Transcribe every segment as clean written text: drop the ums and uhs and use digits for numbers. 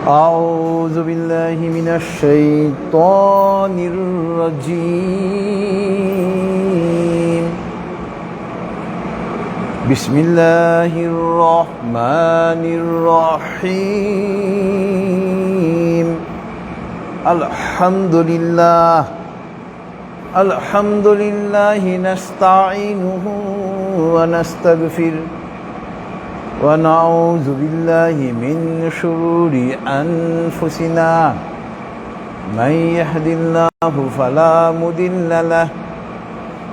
أعوذ بالله من الشيطان الرجيم. بسم الله الرحمن الرحيم. الحمد لله نستعينه ونستغفره ونعوذ بالله من شرور أنفسنا. من يهد الله فلا مضل له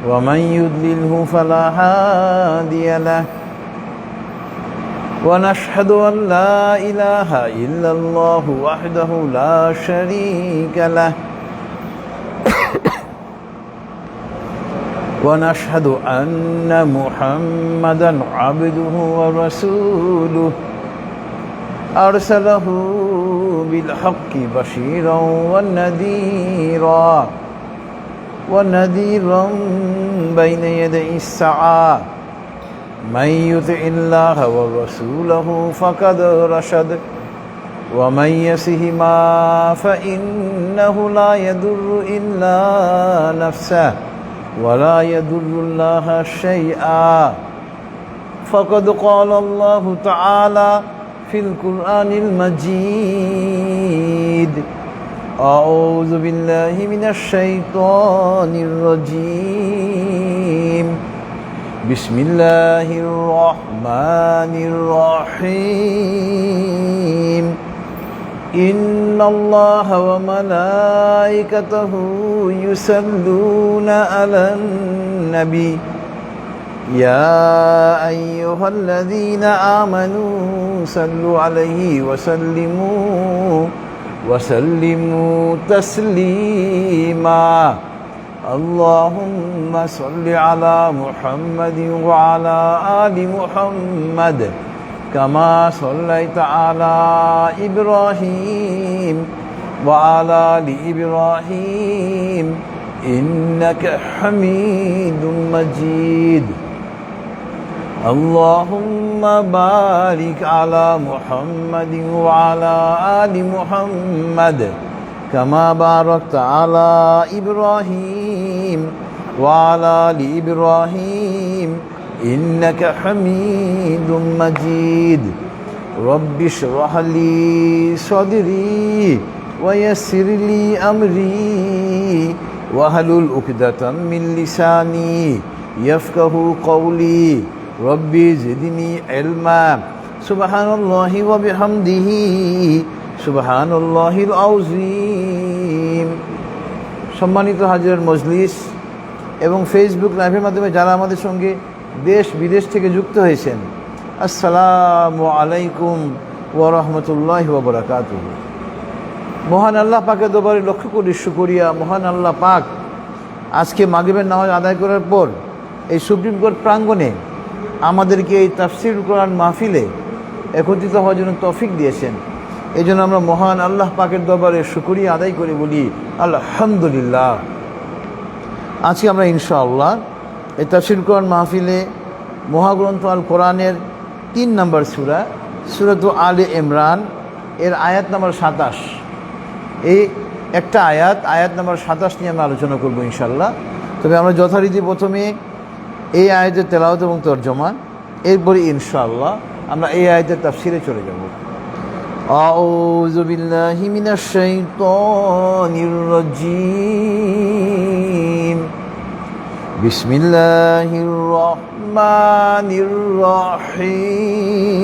ومن يضلله فلا هادي له. ونشهد أن لا إله إلا الله وحده لا شريك له. ونشهد أن محمدًا عبده ورسوله أرسله بالحق بشيرًا ونذيرًا بين يدي الساعة. من يطع الله ورسوله فقد رشد ومن يعصهما فإنه لا يضر إلا نفسه ولا يضر الله شيئا. فقد قال الله تعالى في القرآن المجيد: أعوذ بالله من الشيطان الرجيم. بسم الله الرحمن الرحيم. إن الله وملائكته يصلون على النبي يا أيها الذين آمنوا صلوا عليه وسلموا تسليما. اللهم صل على محمد وعلى آل محمد كما صليت على إبراهيم وعلى آل إبراهيم إنك حميد مجيد. اللهم بارك على محمد وعلى آل محمد كما باركت على إبراهيم وعلى آل إبراهيم إنك حميد مجيد. رب اشرح لي صدري ويسر لي أمري واحلل عقدة من لساني يفقه قولي. رب زدني علما. سبحان الله وبحمده سبحان الله العظيم. সম্মানিত হাজির মজলিস এবং ফেসবুক লাইভের মাধ্যমে যারা আমাদের সঙ্গে দেশ বিদেশ থেকে যুক্ত হয়েছেন, আসসালামু আলাইকুম ওয়া রাহমাতুল্লাহি ওয়া বারাকাতুহু। মহান আল্লাহ পাকের দরবারে লক্ষ কোটি শুকরিয়া। মহান আল্লাহ পাক আজকে মাগরিবের নামাজ আদায় করার পর এই সুপ্রিম কোর্ট প্রাঙ্গণে আমাদেরকে এই তাফসীরুল কোরআন মাহফিলে একত্রিত হওয়ার জন্য তৌফিক দিয়েছেন। এই জন্য আমরা মহান আল্লাহ পাকের দরবারে শুকরিয়া আদায় করে বলি আলহামদুলিল্লাহ। আজকে আমরা ইনশাআল্লাহ এই তাফসীরুল কোরআন মাহফিলে মহাগ্রন্থ আল কোরআনের 3 নম্বর সূরা আলে ইমরান এর আয়াত নম্বর 27, এই একটা আয়াত নম্বর 27 নিয়ে আমরা আলোচনা করব ইনশাআল্লাহ। তবে আমরা যথারীতি প্রথমে এই আয়াতের তেলাওয়াত এবং তরজমা, এরপরে ইনশাআল্লাহ আমরা এই আয়াতের তাফসীরে চলে যাব। আউযু বিল্লাহি মিনাশ শাইতানির রাজীম। বিসমিল্লাহির রহমানির রহিম।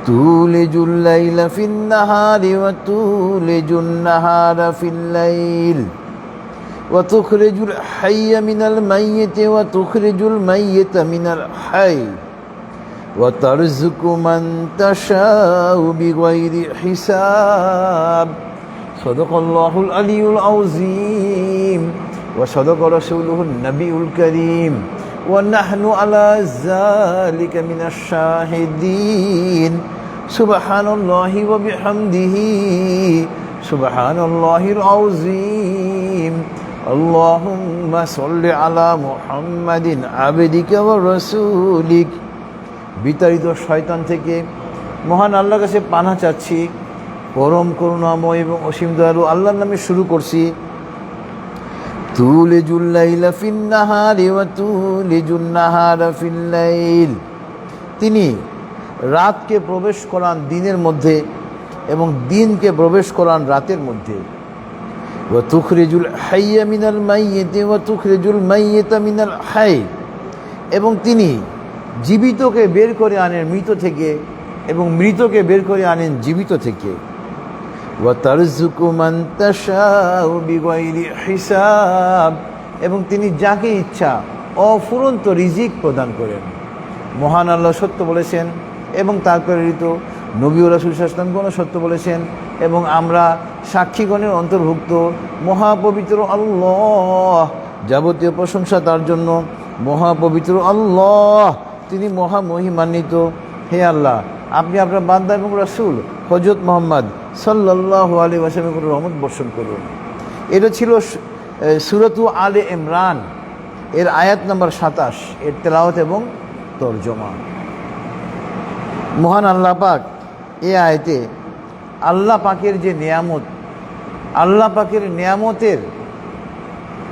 তুলিজুল লাইলা ফিন নাহারি ওয়া তুলিজুন নাহারা ফিল লাইল ওয়া তুখরিজুল হাইয়া মিনাল মাইয়িতি ওয়া তুখরিজুল মাইয়িতা মিনাল হাই ওয়া তারযুকু মান তাশাউ বিগাইরি হিসাব। সাদাকাল্লাহুল আলিয়্যুল আযীম ওয়া সাদাকা রাসূলুহুন নাবিয়্যুল কারীম ওয়া নাহনু আলা যালিকা মিনাশ শাহিদিন। সুবহানাল্লাহি ওয়া বিহামদিহি সুবহানাল্লাহিল আযীম। আল্লাহুম্মা সাল্লি আলা মুহাম্মাদিন আবদিকা ওয়া রাসূলিক। বিতাড়িত শয়তান থেকে মহান আল্লাহর কাছে পানা চাচ্ছি, পরম করুণাময় এবং অসীম দয়ালু আল্লাহর নামে শুরু করছি। তুলিজুল লাইলা ফিন নাহারি ওয়া তুলিজুন নাহারা ফিল লাইল, তিনি রাতকে প্রবেশ করান দিনের মধ্যে এবং দিনকে প্রবেশ করান রাতের মধ্যে। ওয়া তুখরিজুল হাইয়া মিনাল মাইয়িতি ওয়া তুখরিজুল মাইয়িতা মিনাল হাই, এবং তিনি জীবিতকে বের করে আনেন মৃত থেকে এবং মৃতকে বের করে আনেন জীবিত থেকে। ওয়া তারযুকু মান তাশাউ বিগাইরি হিসাব, এবং তিনি যাকে ইচ্ছা অফুরন্ত রিজিক প্রদান করেন। মহান আল্লাহ সত্য বলেছেন এবং তার প্রেরিত নবী ও রাসূল সাল্লাল্লাহু আলাইহি ওয়াসাল্লামগণও সত্য বলেছেন, এবং আমরা সাক্ষীগণের অন্তর্ভুক্ত। মহাপবিত্র আল্লাহ, যাবতীয় প্রশংসা তার জন্য। মহাপবিত্র আল্লাহ, তিনি মহামহিমান্বিত। হে আল্লাহ, আপনি আপনার বান্দা এবং রাসূল হযরত মুহাম্মদ সাল্লাল্লাহু আলাইহি ওয়াসাল্লামের উপর রহমত বর্ষণ করুন। এটা ছিল সূরাতু আলে ইমরান এর আয়াত নম্বর 27, এর তেলাওয়াত এবং তরজমা। মহান আল্লাহ পাক এই আয়াতে আল্লাহ পাকের যে নিয়ামত, আল্লাহ পাকের নিয়ামতের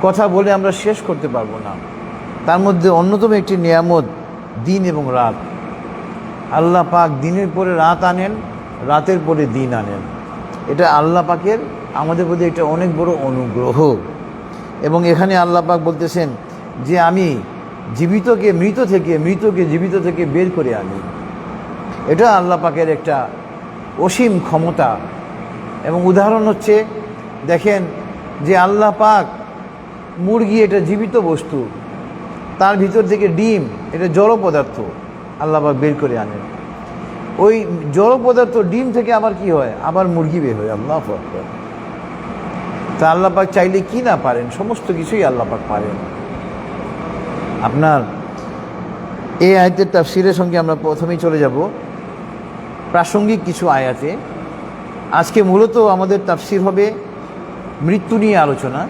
কথা বলে আমরা শেষ করতে পারবো না। তার মধ্যে অন্যতম একটি নিয়ামত দিন এবং রাত। আল্লাহ পাক দিনের পরে রাত আনেন, রাতের পরে দিন আনেন। এটা আল্লাহ পাকের আমাদের প্রতি একটা অনেক বড় অনুগ্রহ। এবং এখানে আল্লাহ পাক বলতেছেন যে আমি জীবিতকে মৃত থেকে, মৃতকে জীবিত থেকে বের করে আনি। এটা আল্লাহ পাকের একটা অসীম ক্ষমতা। এবং উদাহরণ হচ্ছে, দেখেন যে আল্লাহ পাক মুরগি এটা জীবিত বস্তু, তার ভিতর থেকে ডিম, এটা জড় পদার্থ আল্লাহ পাক বের করে আনেন। ওই জড় পদার্থ ডিম থেকে আবার কি হয়, আবার মুরগি বের হয়। আল্লাহু আকবার। তা আল্লাহ পাক চাইলে কি না পারেন, সমস্ত কিছুই আল্লাহ পাক পারেন। আপনার এই আয়াতের তাফসীরের সঙ্গে আমরা প্রথমেই চলে যাব প্রাসঙ্গিক কিছু আয়াতে। আজকে মূলত আমাদের তাফসীর হবে মৃত্যু নিয়ে আলোচনা।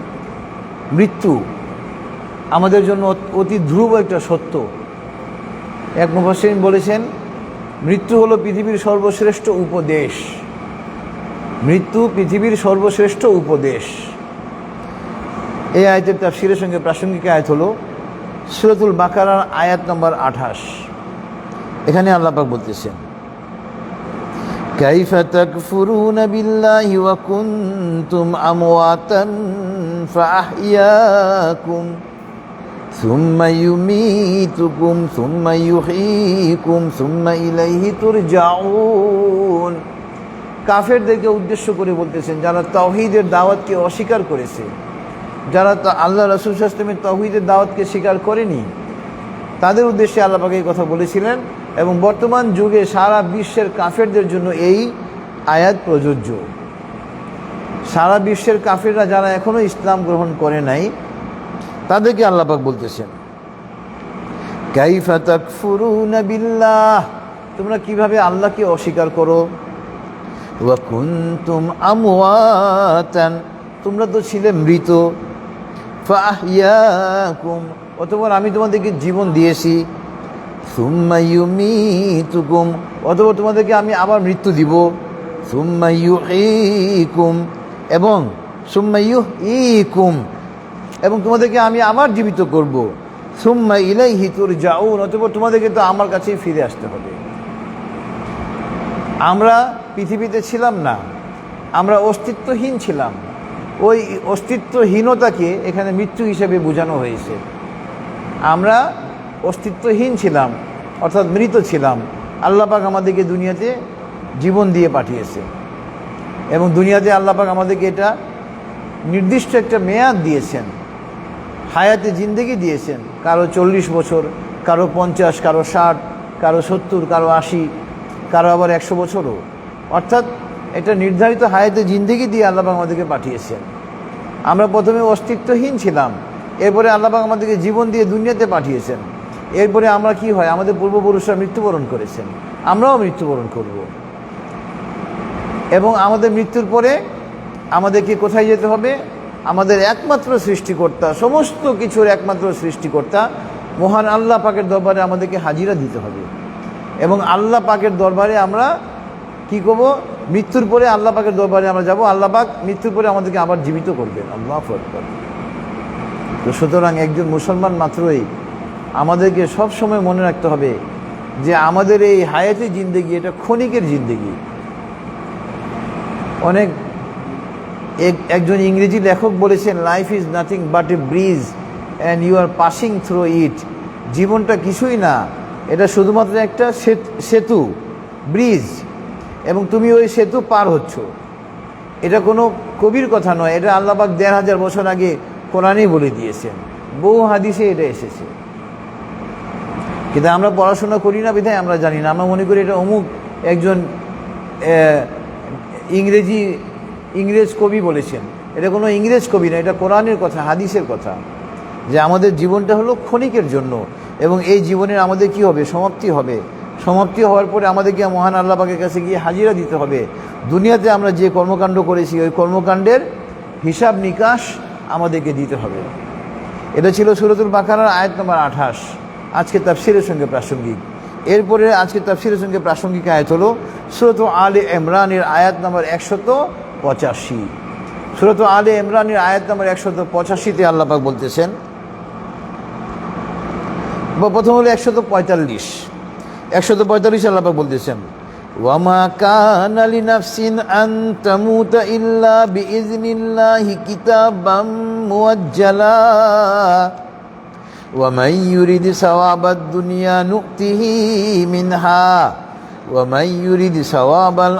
মৃত্যু আমাদের জন্য অতি ধ্রুব একটা সত্য। এক মুফাসসিরিন বলেছেন, মৃত্যু হলো পৃথিবীর সর্বশ্রেষ্ঠ উপদেশ। মৃত্যু পৃথিবীর সর্বশ্রেষ্ঠ উপদেশ। এই আয়াতের তাফসীরের সঙ্গে প্রাসঙ্গিক আয়াত হলো সূরাতুল বাকারার আয়াত নম্বর 28। এখানে আল্লাহ পাক বলতেছেন, কাইফা তাকফুরুনা বিল্লাহি ওয়া কুনতুম আমওয়াতান ফাআহইয়াকুম সুম্মা ইউমীতুকুম সুম্মা ইউহয়ীকুম সুম্মা ইলাইহি তুরজাউন। কাফেরদেরকে উদ্দেশ্য করে বলতেছেন, যারা তাওহীদের দাওয়াতকে অস্বীকার করেছে, যারা আল্লাহ রাসূল সাল্লাল্লাহু আলাইহি ওয়াসাল্লামের তাওহীদের দাওয়াতকে স্বীকার করেনি, তাদের উদ্দেশ্যে আল্লাহ পাক এই কথা বলেছিলেন। এবং বর্তমান যুগে সারা বিশ্বের কাফেরদের জন্য এই আয়াত প্রযোজ্য। সারা বিশ্বের কাফেররা যারা এখনও ইসলাম গ্রহণ করে নাই, তাদেরকে আল্লাহ পাক বলতেছেন, কাইফা তাকফুরুনা বিল্লাহ, তোমরা কিভাবে আল্লাহকে অস্বীকার করো। ওয়া কুনতুম আমওয়াতান, তোমরা তো ছিলে মৃত। ফাআহইয়াকুম, অতঃপর আমি তোমাদেরকে জীবন দিয়েছি। সুম্মা ইউমীতুকুম, অতঃপর তোমাদেরকে আমি আবার মৃত্যু দিব। সুম্মা ইউহয়ীকুম, এবং সুম্মা ইউহয়ীকুম, এবং তোমাদেরকে আমি আবার জীবিত করব। সুম্মা ইলাইহি তুরজাউন, অতঃপর তোমাদেরকে তো আমার কাছেই ফিরে আসতে হবে। আমরা পৃথিবীতে ছিলাম না, আমরা অস্তিত্বহীন ছিলাম। ওই অস্তিত্বহীনতাকে এখানে মৃত্যু হিসেবে বোঝানো হয়েছে। আমরা অস্তিত্বহীন ছিলাম, অর্থাৎ মৃত ছিলাম। আল্লাহ পাক আমাদেরকে দুনিয়াতে জীবন দিয়ে পাঠিয়েছে, এবং দুনিয়াতে আল্লাহ পাক আমাদেরকে এটা নির্দিষ্ট একটা মেয়াদ দিয়েছেন, হায়াতে জিন্দেগি দিয়েছেন। কারো 40 বছর, কারো 50, কারো 60, কারো 70, কারো 80, কারো আবার 100 বছরও। অর্থাৎ এটা নির্ধারিত হায়াতে জিন্দেগি দিয়ে আল্লাহ পাক আমাদেরকে পাঠিয়েছেন। আমরা প্রথমে অস্তিত্বহীন ছিলাম, এরপরে আল্লাহ পাক আমাদেরকে জীবন দিয়ে দুনিয়াতে পাঠিয়েছেন। এরপরে আমরা কি হয়, আমাদের পূর্বপুরুষরা মৃত্যুবরণ করেছেন, আমরাও মৃত্যুবরণ করব। এবং আমাদের মৃত্যুর পরে আমাদেরকে কোথায় যেতে হবে? আমাদের একমাত্র সৃষ্টিকর্তা, সমস্ত কিছুর একমাত্র সৃষ্টিকর্তা মহান আল্লাহ পাকের দরবারে আমাদেরকে হাজিরা দিতে হবে। এবং আল্লাহ পাকের দরবারে আমরা কি করব? মৃত্যুর পরে আল্লাহ পাকের দরবারে আমরা যাব, আল্লাহ পাক মৃত্যুর পরে আমাদেরকে আবার জীবিত করবেন। আল্লাহু আকবার। তো সুতরাং একজন মুসলমান মাত্রই আমাদেরকে সব সময় মনে রাখতে হবে যে আমাদের এই হায়াতি জিন্দেগি এটা ক্ষণিকের জিন্দেগি। একজন ইংরেজি লেখক বলেছেন, life is nothing but a bridge and you are passing through it. জীবনটা কিছুই না, এটা শুধুমাত্র একটা সেতু, ব্রিজ, এবং তুমি ওই সেতু পার হচ্ছ। এটা কোনো কবির কথা নয়, এটা আল্লাহ পাক ১,৫০০ বছর আগে কোরআনেই বলে দিয়েছেন, বহু হাদিসে এটা এসেছে। কিন্তু আমরা পড়াশোনা করি না বিধায় আমরা জানি না, আমরা মনে করি এটা অমুক একজন ইংরেজ কবি বলেছেন। এটা কোনো ইংরেজ কবি না, এটা কোরআনের কথা, হাদিসের কথা, যে আমাদের জীবনটা হলো ক্ষণিকের জন্য, এবং এই জীবনের আমাদের কি হবে? সমাপ্তি হবে। সমাপ্তি হওয়ার পরে আমাদেরকে মহান আল্লাহ পাকের কাছে গিয়ে হাজিরা দিতে হবে। দুনিয়াতে আমরা যে কর্মকাণ্ড করেছি ওই কর্মকাণ্ডের হিসাব নিকাশ আমাদেরকে দিতে হবে। এটা ছিল সূরাতুল বাকারার আয়াত নম্বর ২৮, আজকে তাফসিরের সঙ্গে প্রাসঙ্গিক। এরপরে আজকে তাফসিরের সঙ্গে প্রাসঙ্গিক আয়াত হলো সূরাতুল আলে ইমরানের আয়াত নম্বর ১৮৫। সূরাতুল আলে ইমরানের আয়াত নম্বর ১৮৫তে আল্লাহ পাক বলতেছেন, প্রথম হলো ১৪৫। ১৪৫ আল্লাহ পাক বলতেছেন, ওয়ামা কানা লিনাফসিন আন তামুতা ইল্লা বিইজনিল্লাহি কিতাবাম মুআজ্জালা ওয়ামান ইউরিদ সাওয়াবাদ দুনিয়া নু'তিহি মিনহা ওয়ামান ইউরিদ সাওয়াবাল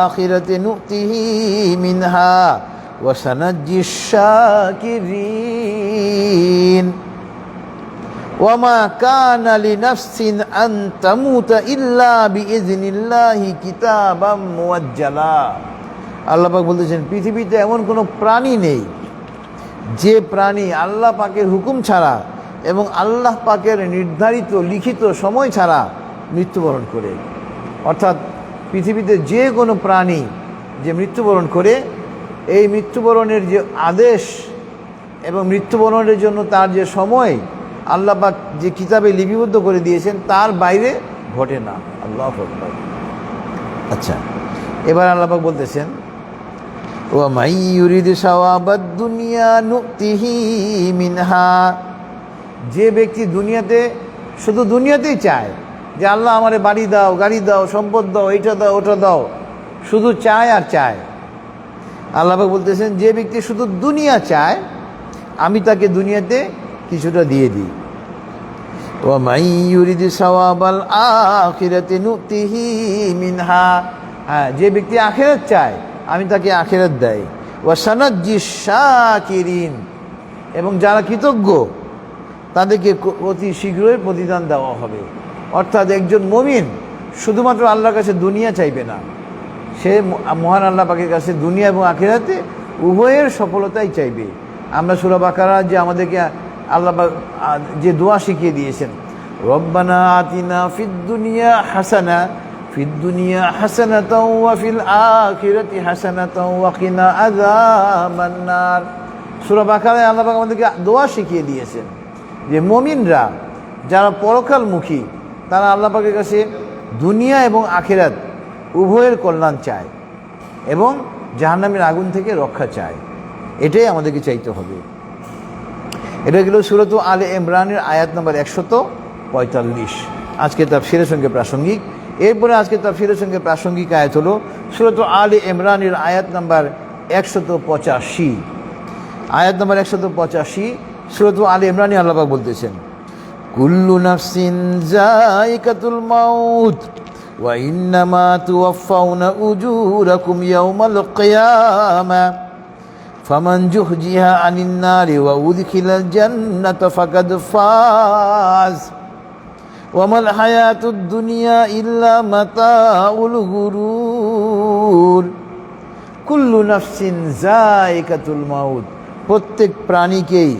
আখিরাতি নু'তিহি মিনহা ওয়া সানাজ্জিশ শাকিরিন। ওয়ামা কানা লিনাফসিন আন তামুতা ইল্লা বিইজনিল্লাহি কিতাবাম মুআজ্জালা। আল্লাহ পাক বলতেছেন, পৃথিবীতে এমন কোনো প্রাণী নেই যে প্রাণী আল্লাহ পাকের হুকুম ছাড়া এবং আল্লাহ পাকের নির্ধারিত লিখিত সময় ছাড়া মৃত্যুবরণ করে। অর্থাৎ পৃথিবীতে যে কোনো প্রাণী যে মৃত্যুবরণ করে, এই মৃত্যুবরণের যে আদেশ এবং মৃত্যুবরণের জন্য তার যে সময় আল্লাহ পাক যে কিতাবে লিপিবদ্ধ করে দিয়েছেন তার বাইরে ঘটে না। আল্লাহু আকবার। আচ্ছা, এবার আল্লাহ পাক বলতেছেন, ওয়া মাই ইউরিদ সাওয়াবাদ দুনিয়া নু'তিহি মিনহা। যে ব্যক্তি দুনিয়াতে শুধু দুনিয়াতেই চায় যে আল্লাহ আমারে বাড়ি দাও, গাড়ি দাও, সম্পদ দাও, এইটা দাও, ওটা দাও, শুধু চায় আর চায়। আল্লাহ পাক বলতেছেন, যে ব্যক্তি শুধু দুনিয়া চায় আমি তাকে দুনিয়াতে কিছুটা দিয়ে দিই। ওয়া মাই ইউরিদ সাওয়াবাল আখিরাতি নু'তিহি মিনহা। হ্যাঁ, যে ব্যক্তি আখিরাত চায় আমি তাকে আখিরাত দেই। ওয়া সানাজ্জিশ শাকিরিন। এবং যারা কৃতজ্ঞ তাদেরকে অতি শীঘ্রই প্রতিদান দেওয়া হবে। অর্থাৎ একজন মুমিন শুধুমাত্র আল্লাহর কাছে দুনিয়া চাইবে না, সে মহান আল্লাহ পাকের কাছে দুনিয়া এবং আখিরাতে উভয়ের সফলতাই চাইবে। আমরা সূরা বাকারা যে আমাদেরকে আল্লাহ পাক যে দোয়া শিখিয়ে দিয়েছেন, রব্বানা আতিনা ফিদ দুনিয়া হাসানা ফিদ দুনিয়া হাসানাতাও ওয়া ফিল আখিরাতি হাসানাতাও ওয়া কিনা আযাবান নার। সূরা বাকারায় আল্লাহ পাক আমাদেরকে দোয়া শিখিয়ে দিয়েছেন যে মুমিনরা যারা পরকালমুখী তারা আল্লাহ পাকের কাছে দুনিয়া এবং আখিরাত উভয়ের কল্যাণ চায় এবং জাহান্নামের আগুন থেকে রক্ষা চায়। এটাই আমাদেরকে চাইতে হবে। এটা গেল সূরাত আলে ইমরানের আয়াত নম্বর ১৪৫, আজকে তাফসীরের সঙ্গে প্রাসঙ্গিক। এরপরে আজকে তাফসীরের সঙ্গে প্রাসঙ্গিক আয়াত হলো সূরাত আলে ইমরানের আয়াত নম্বর ১৮৫। আয়াত নম্বর ১৮৫ সূরাত আলে ইমরানে আল্লাহ পাক বলতেছেন, কুল্লু নাফসিন যায়িকাতুল মাউত ওয়া ইন্নামা তুওয়াফাউনা উজুরাকুম ইয়াওমাল কিয়ামা ফামান যুহজিহা আনিন নারি ওয়া উদখিলাল জান্নাতা ফাকাদ ফাজ ওয়া মাল হায়াতুদ দুনিয়া ইল্লা মাতাউল গুরুর। কুল্লু নাফসিন যায়িকাতুল মাউত। প্রত্যেক প্রাণীকেই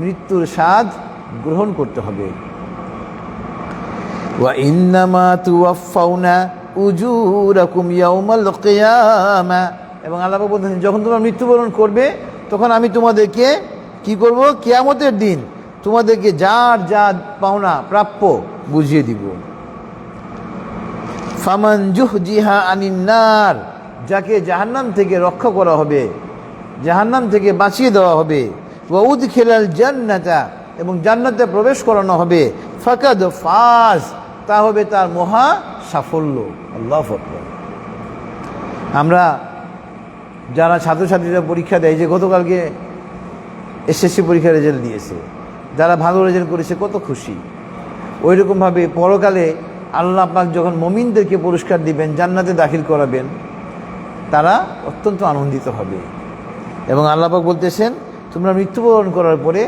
মৃত্যুর স্বাদ গ্রহণ করতে হবে। ওয়া ইন্নামা তুওয়াফাউনা উজুরাকুম ইয়াওমাল কিয়ামা। এবং আল্লাহ পাক বলতেছেন, যখন তোমরা মৃত্যুবরণ করবে তখন আমি তোমাদেরকে কি করব? কিয়ামতের দিন তোমাদেরকে যার যা পাওনা প্রাপ্য বুঝিয়ে দিব। ফামান জুহজিহা আনিন নার, যাকে জাহান্নাম থেকে রক্ষা করা হবে, জাহান্নাম থেকে বাঁচিয়ে দেওয়া হবে, ওয়া উদখিলাল জান্নাতা, এবং জান্নাতে প্রবেশ করানো হবে, ফাকাদ ফাজ, তা হবে তার মহা সাফল্য। আল্লাহু আকবার। আমরা যারা ছাত্রছাত্রীরা পরীক্ষা দেয়, যে গতকালকে এসএসসি পরীক্ষার রেজাল্ট দিয়েছে, যারা ভালো রেজাল্ট করেছে কত খুশি। ওই রকমভাবে পরকালে আল্লাহ পাক যখন মুমিনদেরকে পুরস্কার দিবেন, জান্নাতে দাখিল করাবেন, তারা অত্যন্ত আনন্দিত হবে। এবং আল্লাহ পাক বলতেছেন, তোমরা মৃত্যুবরণ করার পরে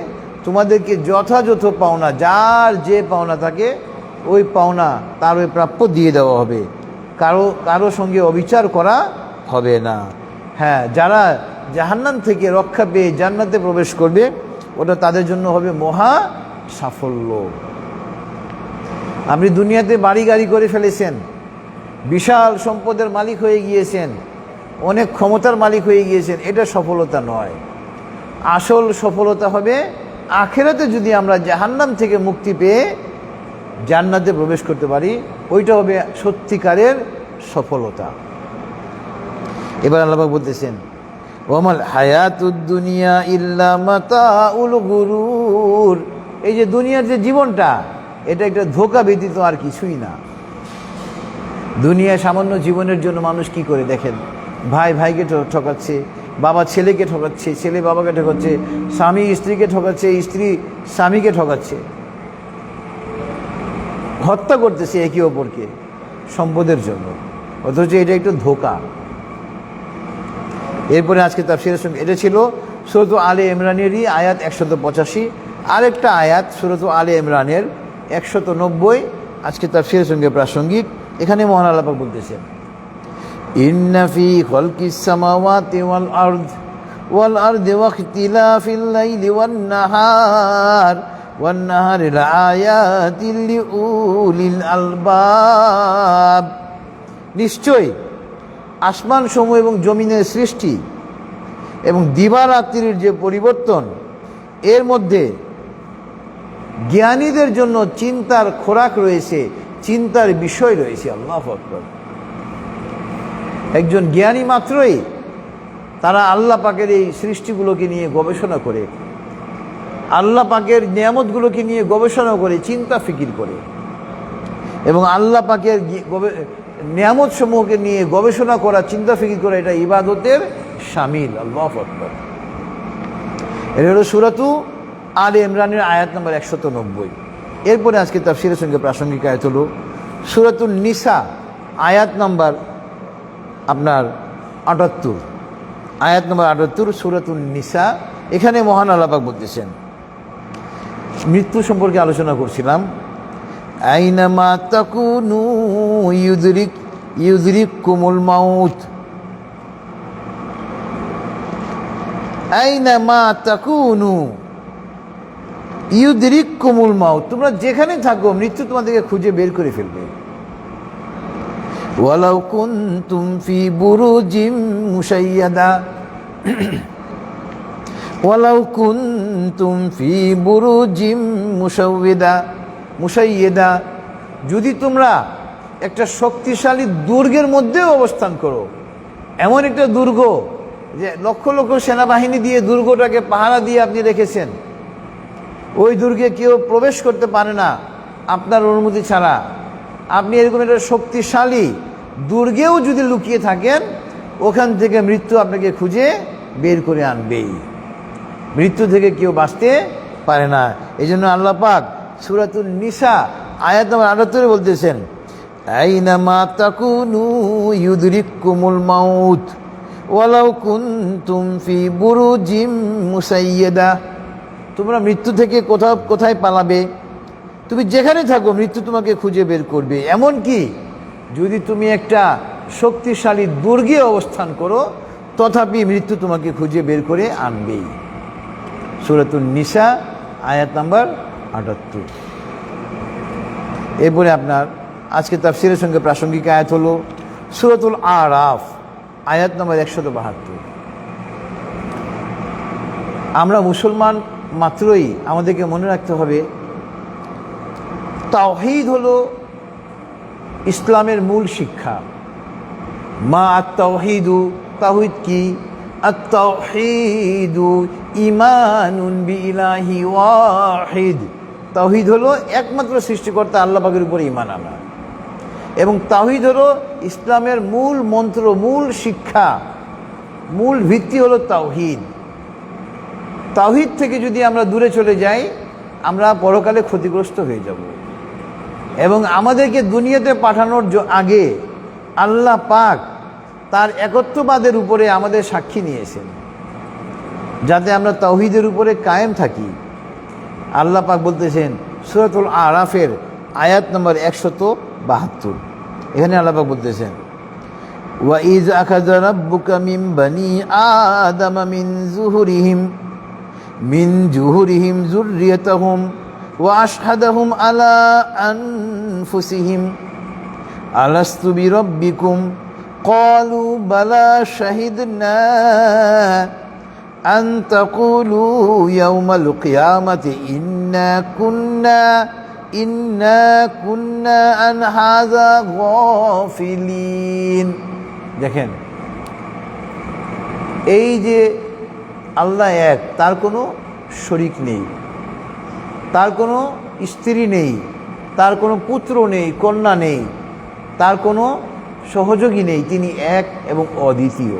তোমাদেরকে যথাযথ পাওনা, যার যে পাওনা থাকে ওই পাওনা তার ওই প্রাপ্য দিয়ে দেওয়া হবে, কারো সঙ্গে অবিচার করা হবে না। হ্যাঁ, যারা জাহান্নাম থেকে রক্ষা পেয়ে জান্নাতে প্রবেশ করবে, ওটা তাদের জন্য হবে মহা সাফল্য। আপনি দুনিয়াতে বাড়ি গাড়ি করে ফেলেছেন, বিশাল সম্পদের মালিক হয়ে গিয়েছেন, অনেক ক্ষমতার মালিক হয়ে গিয়েছেন, এটা সফলতা নয়। আসল সফলতা হবে আখিরাতে যদি আমরা জাহান্নাম থেকে মুক্তি পেয়ে জান্নাতে প্রবেশ করতে পারি, ওইটা হবে সত্যিকারের সফলতা। এবার আল্লাহ পাক বলতেছেন, ওয়ামাল হায়াতুদ দুনিয়া ইল্লা মাতাউল গুরুর, এই যে দুনিয়ার যে জীবনটা, এটা একটা ধোঁকা ব্যতীত আর কিছুই না। দুনিয়ায় সামান্য জীবনের জন্য মানুষ কি করে দেখেন, ভাই ভাইকে ঠকাচ্ছে, বাবা ছেলেকে ঠকাচ্ছে, ছেলে বাবাকে ঠকাচ্ছে, স্বামী স্ত্রীকে ঠকাচ্ছে, স্ত্রী স্বামীকে ঠকাচ্ছে, হত্যা করতেছে একে অপরকে সম্পদের জন্য, অথচ এটা একটু ধোঁকা। এরপরে আজকে তাফসীরের সঙ্গে, এটা ছিল সূরা আলে ইমরানেরই আয়াত 185, আরেকটা আয়াত সূরা আলে ইমরানের 190 আজকে তাফসীরের সঙ্গে প্রাসঙ্গিক। এখানে মহান আল্লাহ পাক বলতেছেন, ইন্না ফি খালকিস সামাওয়াতি ওয়াল আরদি ওয়া ইখতিলাফিল লাইলি ওয়ান নাহারি লাআয়াতিল লিউলিল আলবাব, নিশ্চয় আসমান সমূহ এবং জমিনের সৃষ্টি এবং দিবারাত্রির যে পরিবর্তন, এর মধ্যে জ্ঞানীদের জন্য চিন্তার খোরাক রয়েছে, চিন্তার বিষয় রয়েছে। আল্লাহু আকবার। একজন জ্ঞানী মাত্রই তারা আল্লাহ পাকের এই সৃষ্টিগুলোকে নিয়ে গবেষণা করে, আল্লাহ পাকের নিয়ামতগুলোকে নিয়ে গবেষণা করে, চিন্তা ফিকির করে, এবং আল্লাহ পাকের নিয়ামত সমূহকে নিয়ে গবেষণা করা, চিন্তা ফিকির করা, এটা ইবাদতের শামিল। আল্লাহু আকবার। এটা হলো সূরা আলে ইমরানের আয়াত নম্বর 190। এরপরে আজকে তাফসীরের সঙ্গে প্রাসঙ্গিক আয়াত হলো সূরা নিসা আয়াত নম্বর আপনার 78, আয়াত নম্বর 78 সূরা নিসা। এখানে মহান আল্লাহ পাক বলতেছেন, মৃত্যু সম্পর্কে আলোচনা করছিলাম, আইনামা তাকুনু ইউদরিকুমুল মাউত, আইনামা তাকুনু ইউদরিকুমুল মাউত, তোমরা যেখানে থাকো মৃত্যু তোমাদেরকে খুঁজে বের করে ফেলবে। ওয়ালাউ কুনতুম ফি বুরুজিম মুশাইয়াদা, ওয়ালাউ কুনতুম ফি বুরুজিম মুশাইয়াদা, যদি তোমরা একটা শক্তিশালী দুর্গের মধ্যেও অবস্থান করো, এমন একটা দুর্গ যে লক্ষ লক্ষ সেনাবাহিনী দিয়ে দুর্গটাকে পাহারা দিয়ে আপনি রেখেছেন, ওই দুর্গে কেউ প্রবেশ করতে পারে না আপনার অনুমতি ছাড়া, আপনি এরকম একটা শক্তিশালী দুর্গেও যদি লুকিয়ে থাকেন, ওখান থেকে মৃত্যু আপনাকে খুঁজে বের করে আনবেই। মৃত্যু থেকে কেউ বাঁচতে পারে না। এই জন্য আল্লাহ পাক সূরা নিসা আয়াত নম্বর 78 বলতেছেন, আইনামা তাকুনু ইউদরিকুমুল মাউত ওয়ালাউ কুনতুম ফি বুরুজিম মুশাইয়াদা, তোমরা মৃত্যু থেকে কোথায় পালাবে, তুমি যেখানে থাকো মৃত্যু তোমাকে খুঁজে বের করবে। এমনকি যদি তুমি একটা শক্তিশালী দুর্গে অবস্থান করো, তথাপি মৃত্যু তোমাকে খুঁজে বের করে আনবেই। সূরা নিসা আয়াত নাম্বার 78। এরপরে আপনার আজকে তাফসীরের সঙ্গে প্রাসঙ্গিক আয়াত হলো সূরা আরাফ আয়াত নম্বর 172। আমরা মুসলমান মাত্রই আমাদেরকে মনে রাখতে হবে, তাওহীদ হলো ইসলামের মূল শিক্ষা। মা আত-তাওহীদু, তাওহীদ কি? আত-তাওহীদু ঈমানুন বিইলাহি ওয়াহিদ। তাওহীদ হলো একমাত্র সৃষ্টিকর্তা আল্লাহ পাকের উপর ঈমান আনা, এবং তাওহীদ হলো ইসলামের মূল মন্ত্র, মূল শিক্ষা, মূল ভিত্তি হলো তাওহীদ। তাওহীদ থেকে যদি আমরা দূরে চলে যাই, আমরা পরকালে ক্ষতিগ্রস্ত হয়ে যাব। এবং আমাদেরকে দুনিয়াতে পাঠানোর আগে আল্লাহ পাক তার একত্ববাদের উপরে আমাদের সাক্ষী নিয়েছেন, যাতে আমরা তাওহীদের উপরে কায়েম থাকি। আল্লাহ পাক বলতেছেন সূরাতুল আরাফের আয়াত নম্বর 172, এখানে আল্লাহ পাক বলতেছেন, ওয়া ইয আখাযা রাব্বুকা মিন বানি আদামা মিন জুহুরিহিম যুররিয়াতাহুম ওয়া আশহাদাহুম আলা আনফুসিহিম আলাস্তু বিরাব্বিকুম ক্বালু বালা শাহিদনা আন তাকুলু ইয়াওমাল কিয়ামাতি ইন্না কুন্না আন হাযা গাফিলিন। দেখেন, এই যে আল্লাহ এক, তার কোনো শরীক নেই, তার কোনো স্ত্রী নেই, তার কোনো পুত্র নেই, কন্যা নেই, তার কোনো সহযোগী নেই, তিনি এক এবং অদ্বিতীয়।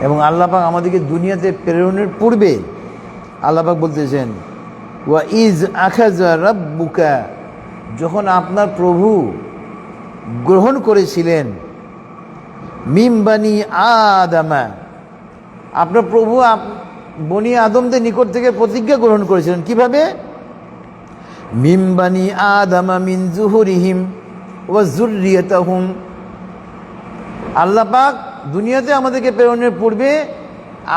এবং আল্লাহ পাক আমাদেরকে দুনিয়াতে প্রেরণের পূর্বে আল্লাহ পাক বলতেছেন, ওয়া ইজ আখাযা রাব্বুকা, যখন আপনার প্রভু গ্রহণ করেছিলেন, মিন বানি আদামা, আপনার প্রভু বনি আদমদের নিকট থেকে প্রতিজ্ঞা গ্রহণ করেছিলেন। কিভাবে? মিন বানি আদামা মিন জুহুরিহিম ওয়া যুররিয়াতাহুম। আল্লাহ পাক দুনিয়াতে আমাদেরকে প্রেরণের পূর্বে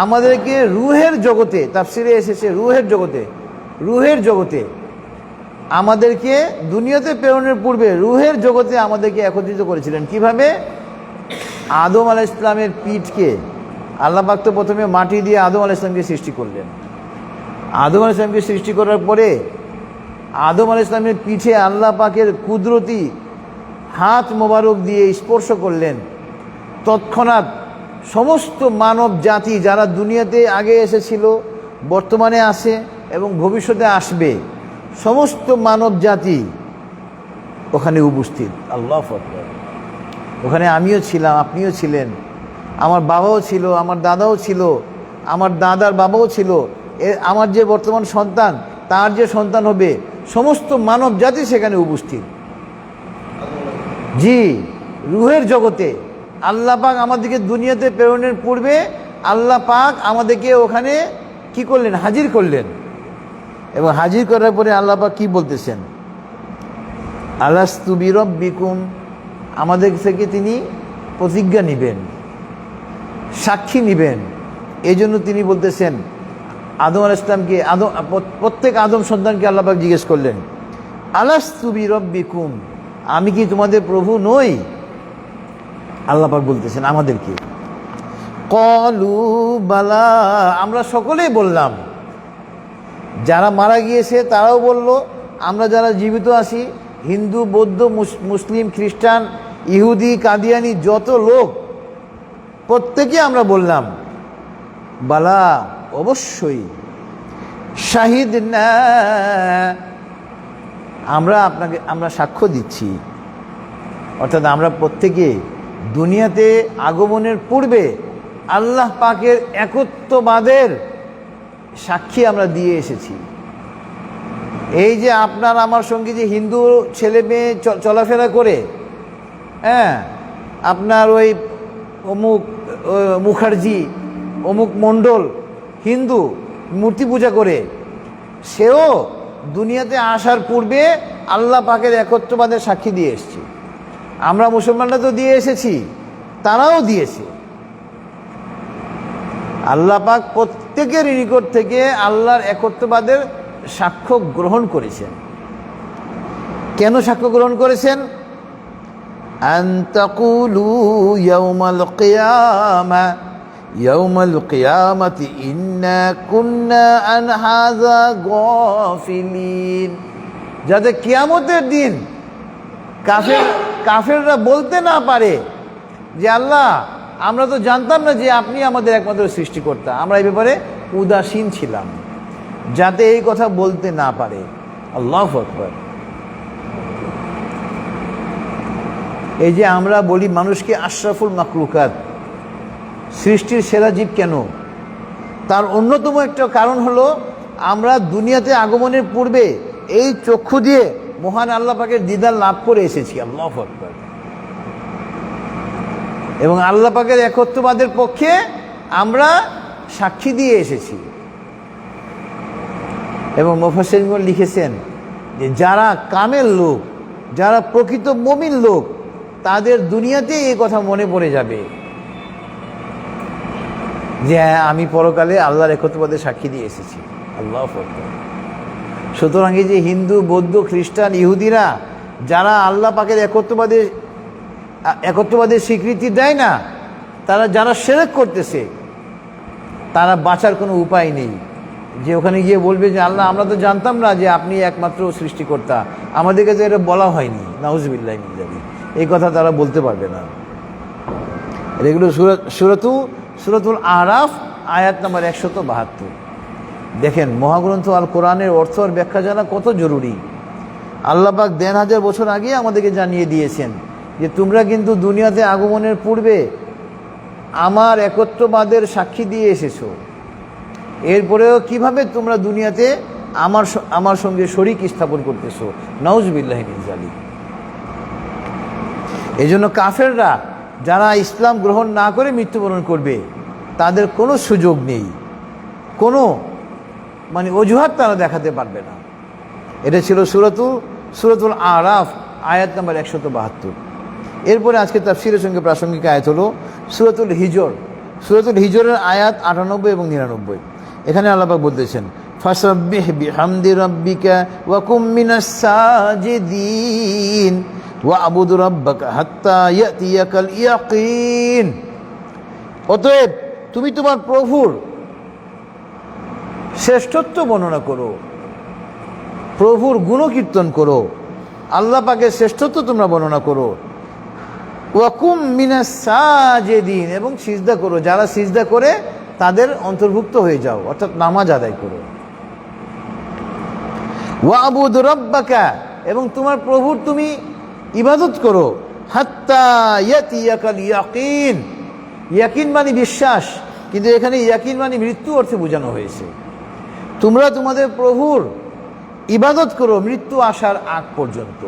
আমাদেরকে রূহের জগতে, তাফসিরে এসেছে রূহের জগতে আমাদেরকে দুনিয়াতে প্রেরণের পূর্বে রূহের জগতে আমাদেরকে একত্রিত করেছিলেন। কিভাবে? আদম আলাইহিস সালামের পিঠকে আল্লাহ পাক তো প্রথমে মাটি দিয়ে আদম আলাইহিস সালামকে সৃষ্টি করলেন। আদম আলাইহিস সালামকে সৃষ্টি করার পরে আদম আলাইহিস সালামের পিঠে আল্লাহ পাকের কুদরতি হাত মোবারক দিয়ে স্পর্শ করলেন। তৎক্ষণাৎ সমস্ত মানব জাতি যারা দুনিয়াতে আগে এসেছিল, বর্তমানে আছে এবং ভবিষ্যতে আসবে, সমস্ত মানব জাতি ওখানে উপস্থিত। আল্লাহু আকবার। ওখানে আমিও ছিলাম, আপনিও ছিলেন, আমার বাবাও ছিল, আমার দাদাও ছিল, আমার দাদার বাবাও ছিল, আমার যে বর্তমান সন্তান তার যে সন্তান হবে, সমস্ত মানব জাতি সেখানে উপস্থিত। জি, রূহের জগতে আল্লাহ পাক আমাদেরকে দুনিয়াতে প্রেরণের পূর্বে আল্লাহ পাক আমাদেরকে ওখানে কি করলেন? হাজির করলেন। এবং হাজির করার পরে আল্লাহ পাক কি বলতেছেন? আলাস্তু বিরাব্বিকুম, আমাদের থেকে তিনি প্রতিজ্ঞা নেবেন, সাক্ষী নেবেন। এই জন্য তিনি বলতেছেন আদম আলাইহিস সালামকে, প্রত্যেক আদম সন্তানকে আল্লাহ পাক জিজ্ঞেস করলেন, আলাস্তু বিরাব্বিকুম, আমি কি তোমাদের প্রভু নই? আল্লাহ পাক বলতেছেন আমাদেরকে। ক্বালু বালা, আমরা সকলেই বললাম। যারা মারা গিয়েছে তারাও বলল, আমরা যারা জীবিত আছি, হিন্দু, বৌদ্ধ, মুসলিম, খ্রিস্টান, ইহুদি, কাদিয়ানি, যত লোক, প্রত্যেকে আমরা বললাম বালা, অবশ্যই, শাহিদনা, আমরা সাক্ষ্য দিচ্ছি। অর্থাৎ আমরা প্রত্যেকে দুনিয়াতে আগমনের পূর্বে আল্লাহ পাকের একত্ববাদের সাক্ষী আমরা দিয়ে এসেছি। এই যে আপনার আমার সঙ্গে যে হিন্দু ছেলে মেয়ে চলাফেরা করে, হ্যাঁ, আপনার ওই অমুক মুখার্জি, অমুক মণ্ডল হিন্দু মূর্তি পূজা করে, সেও দুনিয়াতে আসার পূর্বে আল্লাহ পাকের একত্ববাদের সাক্ষী দিয়ে এসেছে। আমরা মুসলমানরা তো দিয়ে এসেছি, তারাও দিয়েছে। আল্লাহ পাক প্রত্যেকের নিকট থেকে আল্লাহর একত্ববাদের সাক্ষ্য গ্রহণ করেছেন। কেন সাক্ষ্য গ্রহণ করেছেন? আন তাকুলু ইয়াউমাল কিয়ামাতি ইন্না কুন্না আন হাযা গাফিলিন, যাতে কিয়ামতের দিন কাফেররা বলতে না পারে যে আল্লাহ আমরা তো জানতাম না যে আপনি আমাদের একমাত্র সৃষ্টিকর্তা, আমরা এই ব্যাপারে উদাসীন ছিলাম, যাতে এই কথা বলতে না পারে। আল্লাহু আকবার। এই যে আমরা বলি মানুষকে আশরাফুল মাখলুকাত, সৃষ্টির সেরা জীব কেন, তার অন্যতম একটা কারণ হলো আমরা দুনিয়াতে আগমনের পূর্বে এই চক্ষু দিয়ে মহান আল্লাহ পাকের দিদার লাভ করে এসেছি। আল্লাহু আকবার। এবং আল্লাহ পাকের একত্ববাদের পক্ষে আমরা সাক্ষী দিয়ে এসেছি। এবং মুফাসসিরগণ লিখেছেন যে যারা কামেল লোক, যারা প্রকৃত মুমিন লোক, তাদের দুনিয়াতেই এই কথা মনে পড়ে যাবে যে হ্যাঁ, আমি পরকালে আল্লাহর একত্ববাদের সাক্ষী দিয়ে এসেছি। আল্লাহু আকবার। সুতরাং এই যে হিন্দু, বৌদ্ধ, খ্রিস্টান, ইহুদিরা যারা আল্লাহ পাকের একত্ববাদের স্বীকৃতি দেয় না, তারা যারা শিরক করতেছে, তারা বাঁচার কোনো উপায় নেই। যে ওখানে গিয়ে বলবে যে আল্লাহ আমরা তো জানতাম না যে আপনি একমাত্র সৃষ্টিকর্তা, আমাদেরকে তো এটা বলা হয়নি, নাউজুবিল্লাহি মিন যালিক, এই কথা তারা বলতে পারবে না। এগুলো সূরাতুল আরাফ আয়াত নম্বর 172। দেখেন মহাগ্রন্থ আল কোরআনের অর্থ আর ব্যাখ্যা জানা কত জরুরি। আল্লাহ পাক 1000 বছর আগে আমাদেরকে জানিয়ে দিয়েছেন যে তোমরা কিন্তু দুনিয়াতে আগমনের পূর্বে আমার একত্ববাদের সাক্ষী দিয়ে এসেছো, এরপরেও কিভাবে তোমরা দুনিয়াতে আমার সঙ্গে শরীক স্থাপন করতেছো। নাউজুবিল্লাহি মিন যালিক। এই জন্য কাফেররা যারা ইসলাম গ্রহণ না করে মৃত্যুবরণ করবে, তাদের কোনো সুযোগ নেই, কোনো অজুহাত তারা দেখাতে পারবে না। এটা ছিল সূরাতুল আরাফ আয়াত নম্বর 172। এরপরে আজকে তাফসীরের সঙ্গে প্রাসঙ্গিক আয়াত হলো সূরাতুল হিজর। সূরাতুল হিজরের আয়াত 98 এবং 99। এখানে আল্লাহ পাক বলতেছেন ফাসাব্বিহ বিহামদি রাব্বিকা ওয়া কুম মিনাস সাজিদিন ওয়া'বুদ রাব্বাকা হাত্তা ইয়াতিয়াকাল ইয়াকিন। অতএব তুমি তোমার প্রভুর শ্রেষ্ঠত্ব বর্ণনা করো, প্রভুর গুণকীর্তন করো, আল্লাহ পাকের শ্রেষ্ঠত্ব তোমরা বর্ণনা করো। ওয়াকুম মিনাস সাজিদিন, এবং সিজদা করো, যারা সিজদা করে তাদের অন্তর্ভুক্ত হয়ে যাও, অর্থাৎ নামাজ আদায় করো। ওয়া'বুদ রাব্বাকা, এবং তোমার প্রভুর তুমি ইবাদত করো। হাত্তা ইয়াতিয়াকাল ইয়াকিন, ইয়াকিন মানে বিশ্বাস, কিন্তু এখানে ইয়াকিন মানে মৃত্যু অর্থে বোঝানো হয়েছে। তোমরা তোমাদের প্রভুর ইবাদত করো মৃত্যু আসার আগ পর্যন্ত।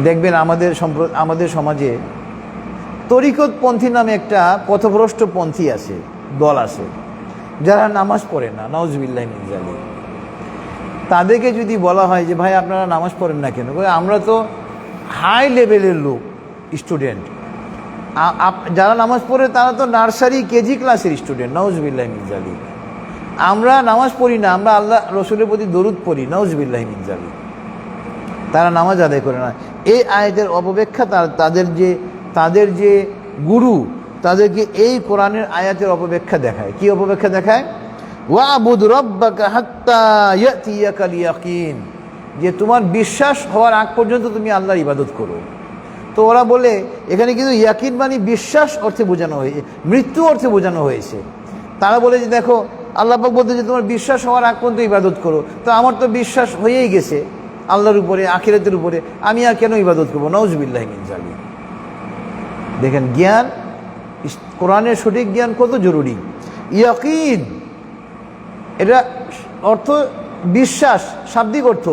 দেখবেন আমাদের সমাজে তরিকতপন্থী নামে একটা পথভ্রষ্ট পন্থী আছে, দল আছে, যারা নামাজ পড়ে না, নাউজুবিল্লাহি মিন যালিক। তাদেরকে যদি বলা হয় যে ভাই আপনারা নামাজ পড়েন না কেন, আমরা তো হাই লেভেলের লোক, স্টুডেন্ট, যারা নামাজ পড়ে তারা তো নার্সারি কেজি ক্লাসের স্টুডেন্ট, নাউজুবিল্লাহি মিন যালিক। আমরা নামাজ পড়ি না, আমরা আল্লাহ রসুলের প্রতি দরুদ পড়ি, নাউজুবিল্লাহি মিন যালিক। তারা নামাজ আদায় করে না। এই আয়াতের অপব্যাখ্যা তাদের যে গুরু তাদেরকে এই কোরআনের আয়াতের অপব্যাখ্যা দেখায়। কি অপব্যাখ্যা দেখায়? ওয়া'বুদ রাব্বাকা হাত্তা ইয়াতিয়াকাল ইয়াকিন, যে তোমার বিশ্বাস হওয়ার আগ পর্যন্ত তুমি আল্লাহর ইবাদত করো। তো ওরা বলে এখানে কিন্তু ইয়াকিন মানে বিশ্বাস অর্থে বোঝানো হয়েছে, মৃত্যু অর্থে বোঝানো হয়েছে। তারা বলে যে দেখো আল্লাহ পাক বলতে যে তোমার বিশ্বাস হওয়ার আগ পর্যন্ত ইবাদত করো, তো আমার তো বিশ্বাস হয়েই গেছে আল্লাহর উপরে, আখিরাতের উপরে, আমি আর কেন ইবাদত করবো? নাউজুবিল্লাহি মিন যালিক। দেখেন জ্ঞান, কোরআনের সঠিক জ্ঞান কত জরুরি। ইয়াকিন এটা অর্থ বিশ্বাস, শাব্দিক অর্থ।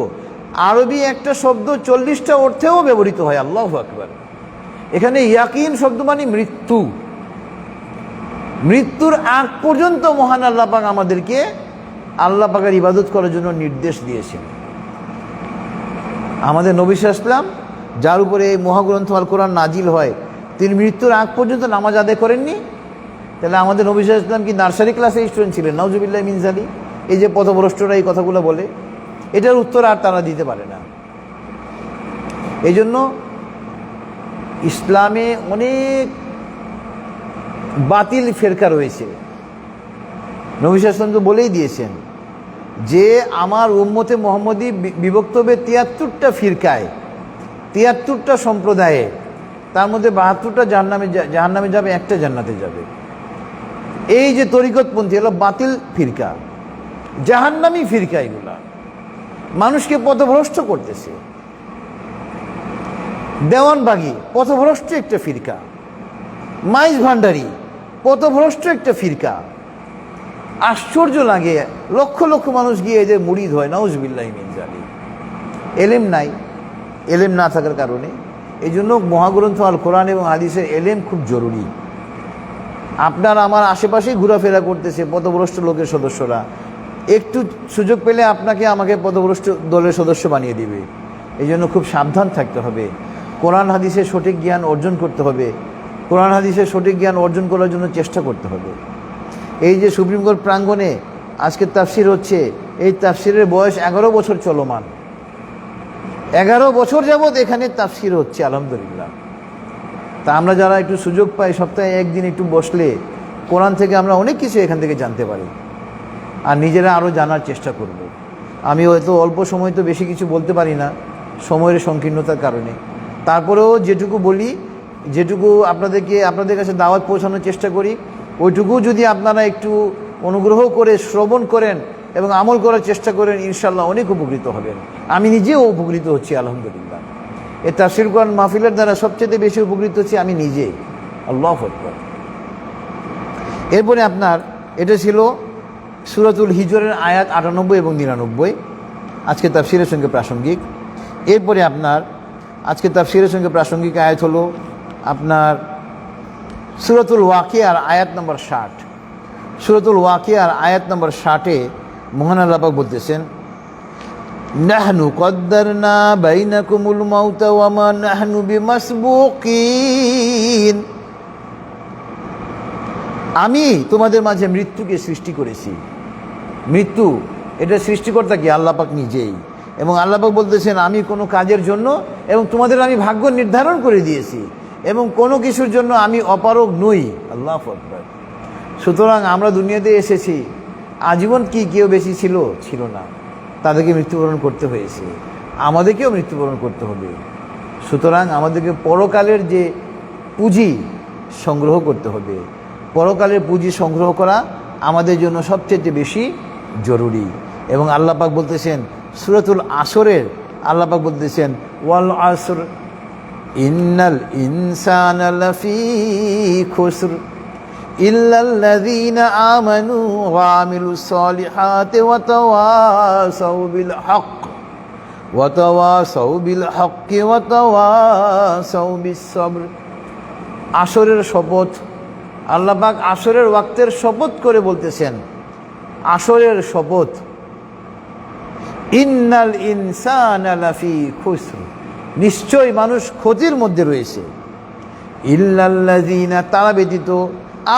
আরবি একটা শব্দ 40টা অর্থেও ব্যবহৃত হয়। আল্লাহু আকবার। এখানে ইয়াকিন শব্দ মানে মৃত্যু, মৃত্যুর আগ পর্যন্ত মহান আল্লাহ পাক আমাদেরকে আল্লাহ পাকের ইবাদত করার জন্য নির্দেশ দিয়েছেন। আমাদের নবী সাল্লাল্লাহু আলাইহি ওয়াসাল্লাম, যার উপরে এই মহাগ্রন্থ আল কোরআন নাজিল হয়, তিনি মৃত্যুর আগ পর্যন্ত নামাজ আদায় করেননি। তাহলে আমাদের নবী সাল্লাল্লাহু আলাইহি ওয়াসাল্লাম কি নার্সারি ক্লাসের স্টুডেন্ট ছিলেন? নাউজুবিল্লাহি মিন যালিক। এই যে পথভ্রষ্টরা এই কথাগুলো বলে, এটার উত্তর আর তারা দিতে পারে না। এই জন্য ইসলামে অনেক বাতিল ফেরকা রয়েছে। নবী সাল্লাল্লাহু আলাইহি ওয়াসাল্লাম তো বলেই দিয়েছেন যে আমার উম্মতে মুহাম্মদী বিভক্ত হবে 73টা ফিরকায়, ৭৩টা সম্প্রদায়ে, তার মধ্যে ৭২টা জাহান্নামে যাবে, একটা জান্নাতে যাবে। এই যে তরিকতপন্থী হলো বাতিল ফিরকা, জাহান্নামী ফিরকা, এগুলা মানুষকে পথভ্রষ্ট করতেছে। দেওয়ানবাগী পথভ্রষ্ট একটা ফিরকা, মাইজ ভান্ডারী পথভ্রষ্ট একটা ফিরকা। আশ্চর্য লাগে, লক্ষ লক্ষ মানুষ গিয়ে এদের মুরিদ হয়, নাউজুবিল্লাহি মিন যালিক। এলেম নাই, এলেম না থাকার কারণে। এই জন্য মহাগ্রন্থ আল কোরআন এবং হাদিসের এলেম খুব জরুরি। আপনার আমার আশেপাশেই ঘোরাফেরা করতেছে পথভ্রষ্ট লোকের সদস্যরা, একটু সুযোগ পেলে আপনাকে আমাকে পথভ্রষ্ট দলের সদস্য বানিয়ে দিবে। এই জন্য খুব সাবধান থাকতে হবে, কোরআন হাদিসের সঠিক জ্ঞান অর্জন করতে হবে, কোরআন হাদিসের সঠিক জ্ঞান অর্জন করার জন্য চেষ্টা করতে হবে। এই যে সুপ্রিম কোর্ট প্রাঙ্গণে আজকে তাফসির হচ্ছে, এই তাফসিরের বয়স 11 বছর চলমান, 11 বছর যাবৎ এখানে তাফসির হচ্ছে, আলহামদুলিল্লাহ। তা আমরা যারা একটু সুযোগ পাই, সপ্তাহে একদিন একটু বসলে কোরআন থেকে আমরা অনেক কিছু এখান থেকে জানতে পারি, আর নিজেরা আরও জানার চেষ্টা করব। আমি হয়তো অল্প সময় তো বেশি কিছু বলতে পারি না সময়ের সংকীর্ণতার কারণে, তারপরেও যেটুকু বলি, যেটুকু আপনাদের কাছে দাওয়াত পৌঁছানোর চেষ্টা করি, ওইটুকু যদি আপনারা একটু অনুগ্রহ করে শ্রবণ করেন এবং আমল করার চেষ্টা করেন, ইনশাল্লাহ অনেক উপকৃত হবেন। আমি নিজেও উপকৃত হচ্ছি, আলহামদুলিল্লাহ। এই তাফসীর কোরআন মাহফিলের দ্বারা সবচেয়ে বেশি উপকৃত হচ্ছি আমি নিজে, আল্লাহু আকবার। এরপরে আপনার এটা ছিল সূরাতুল হিজরের আয়াত 98 এবং 99, আজকে তাফসীরের সঙ্গে প্রাসঙ্গিক। এরপরে আপনার আজকে তাফসীরের সঙ্গে প্রাসঙ্গিক আয়াত হলো আপনার সূরাতুল ওয়াকিয়ার আয়াত নম্বর 60। সূরাতুল ওয়াকিয়ার আয়াত নম্বর 60-এ মহান আল্লাহ পাক বলতেছেন, নাহনু কদ্দারনা বাইনাকুমুল মাউতা ওয়া মা নাহনু বিমাসবুকিন। আমি তোমাদের মাঝে মৃত্যুকে সৃষ্টি করেছি। মৃত্যু এটা সৃষ্টিকর্তা কি? আল্লাহ পাক নিজেই। এবং আল্লাহ পাক বলতেছেন, আমি কোনো কাজের জন্য এবং তোমাদের আমি ভাগ্য নির্ধারণ করে দিয়েছি এবং কোনো কিছুর জন্য আমি অপারগ নই। আল্লাহু আকবার। সুতরাং আমরা দুনিয়াতে এসেছি, আজীবন কি কেউ বেশি ছিল? ছিল না। তাদেরকে মৃত্যুবরণ করতে হয়েছে, আমাদেরকেও মৃত্যুবরণ করতে হবে। সুতরাং আমাদেরকে পরকালের যে পুঁজি সংগ্রহ করতে হবে, পরকালের পুঁজি সংগ্রহ করা আমাদের জন্য সবচেয়ে বেশি জরুরি। এবং আল্লাহ পাক বলতেছেন সূরাতুল আসরের, আল্লাহ পাক বলতেছেন, ওয়াল আসর ইন্নাল ইনসানা লাফি খুসর ইল্লাল্লাযীনা আমানু ওয়া আমিলুস সালিহাতি ওয়া তাওয়াসাউ বিল হাক্কি ওয়া তাওয়াসাউ বিস সবর। আসরের শপথ, আল্লাহ পাক আসরের ওয়াক্তের শপথ করে বলতেছেন, আসরের শপথ, ইন্নাল ইনসানা লাফি খুসর, নিশ্চয় মানুষ ক্ষতির মধ্যে রয়েছে। ইল্লাল্লাযীনা, তারা ব্যতীত,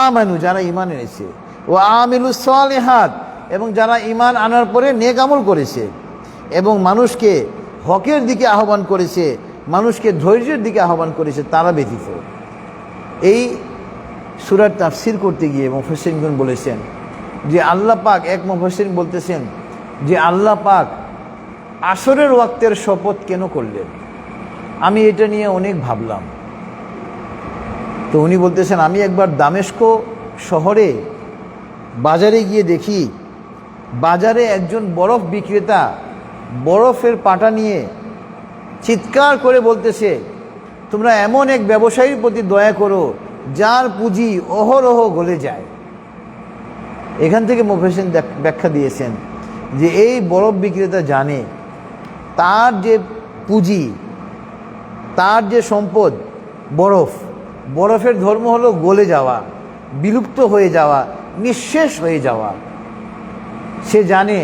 আমানু, যারা ঈমান এনেছে, ওয়া আমিলুস সালিহাত, এবং যারা ঈমান আনার পরে নেক আমল করেছে এবং মানুষকে হকের দিকে আহ্বান করেছে, মানুষকে ধৈর্যের দিকে আহ্বান করেছে, তারা ব্যতীত। এই সূরার তাফসীর করতে গিয়ে মুফাসসিরগণ বলেছেন যে আল্লাহ পাক, এক মুফাসসির বলতেছেন যে আল্লাহ পাক আসরের ওয়াক্তের শপথ কেন করলেন? আমি এটা নিয়ে অনেক ভাবলাম। তো উনি বলতেছেন, আমি একবার দামেস্ক শহরে বাজারে গিয়ে দেখি, বাজারে একজন বরফ বিক্রেতা বরফের পাটা নিয়ে চিৎকার করে বলতেছে, তোমরা এমন এক ব্যবসায়ীর প্রতি দয়া করো যার পুঁজি অহরহ গলে যায়। এখান থেকে মুফাসসির ব্যাখ্যা দিয়েছেন যে এই বরফ বিক্রেতা জানে তার যে পুঁজি, তার যে সম্পদ বরফ, বরফের ধর্ম হলো গলে যাওয়া, বিলুপ্ত হয়ে যাওয়া, নিঃশেষ হয়ে যাওয়া। সে জানে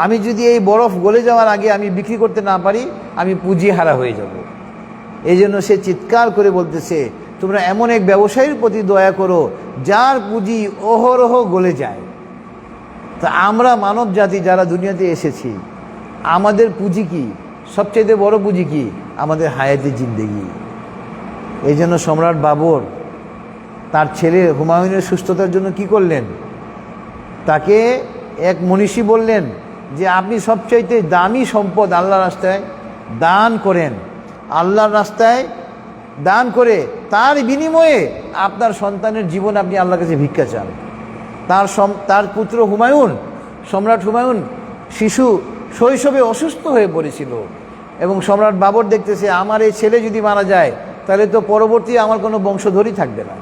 আমি যদি এই বরফ গলে যাওয়ার আগে আমি বিক্রি করতে না পারি, আমি পুঁজি হারা হয়ে যাব। এই জন্য সে চিৎকার করে বলতেছে, তোমরা এমন এক ব্যবসায়ীর প্রতি দয়া করো যার পুঁজি অহরহ গলে যায়। তা আমরা মানব জাতি যারা দুনিয়াতে এসেছি, আমাদের পুঁজি কি? সবচেয়ে বড় পুঁজি কি? আমাদের হায়াতে জিন্দেগি। এই জন্য সম্রাট বাবর তার ছেলে হুমায়ুনের সুস্থতার জন্য কি করলেন? তাকে এক মনীষী বললেন যে আপনি সবচাইতে দামি সম্পদ আল্লাহর রাস্তায় দান করেন, আল্লাহর রাস্তায় দান করে তার বিনিময়ে আপনার সন্তানের জীবন আপনি আল্লাহর কাছে ভিক্ষা চান। তার পুত্র হুমায়ুন, সম্রাট হুমায়ুন শিশু শৈশবে অসুস্থ হয়ে পড়েছিল এবং সম্রাট বাবর দেখতেছে আমার এই ছেলে যদি মারা যায় তাহলে তো পরবর্তী আমার কোনো বংশধরই থাকবে না।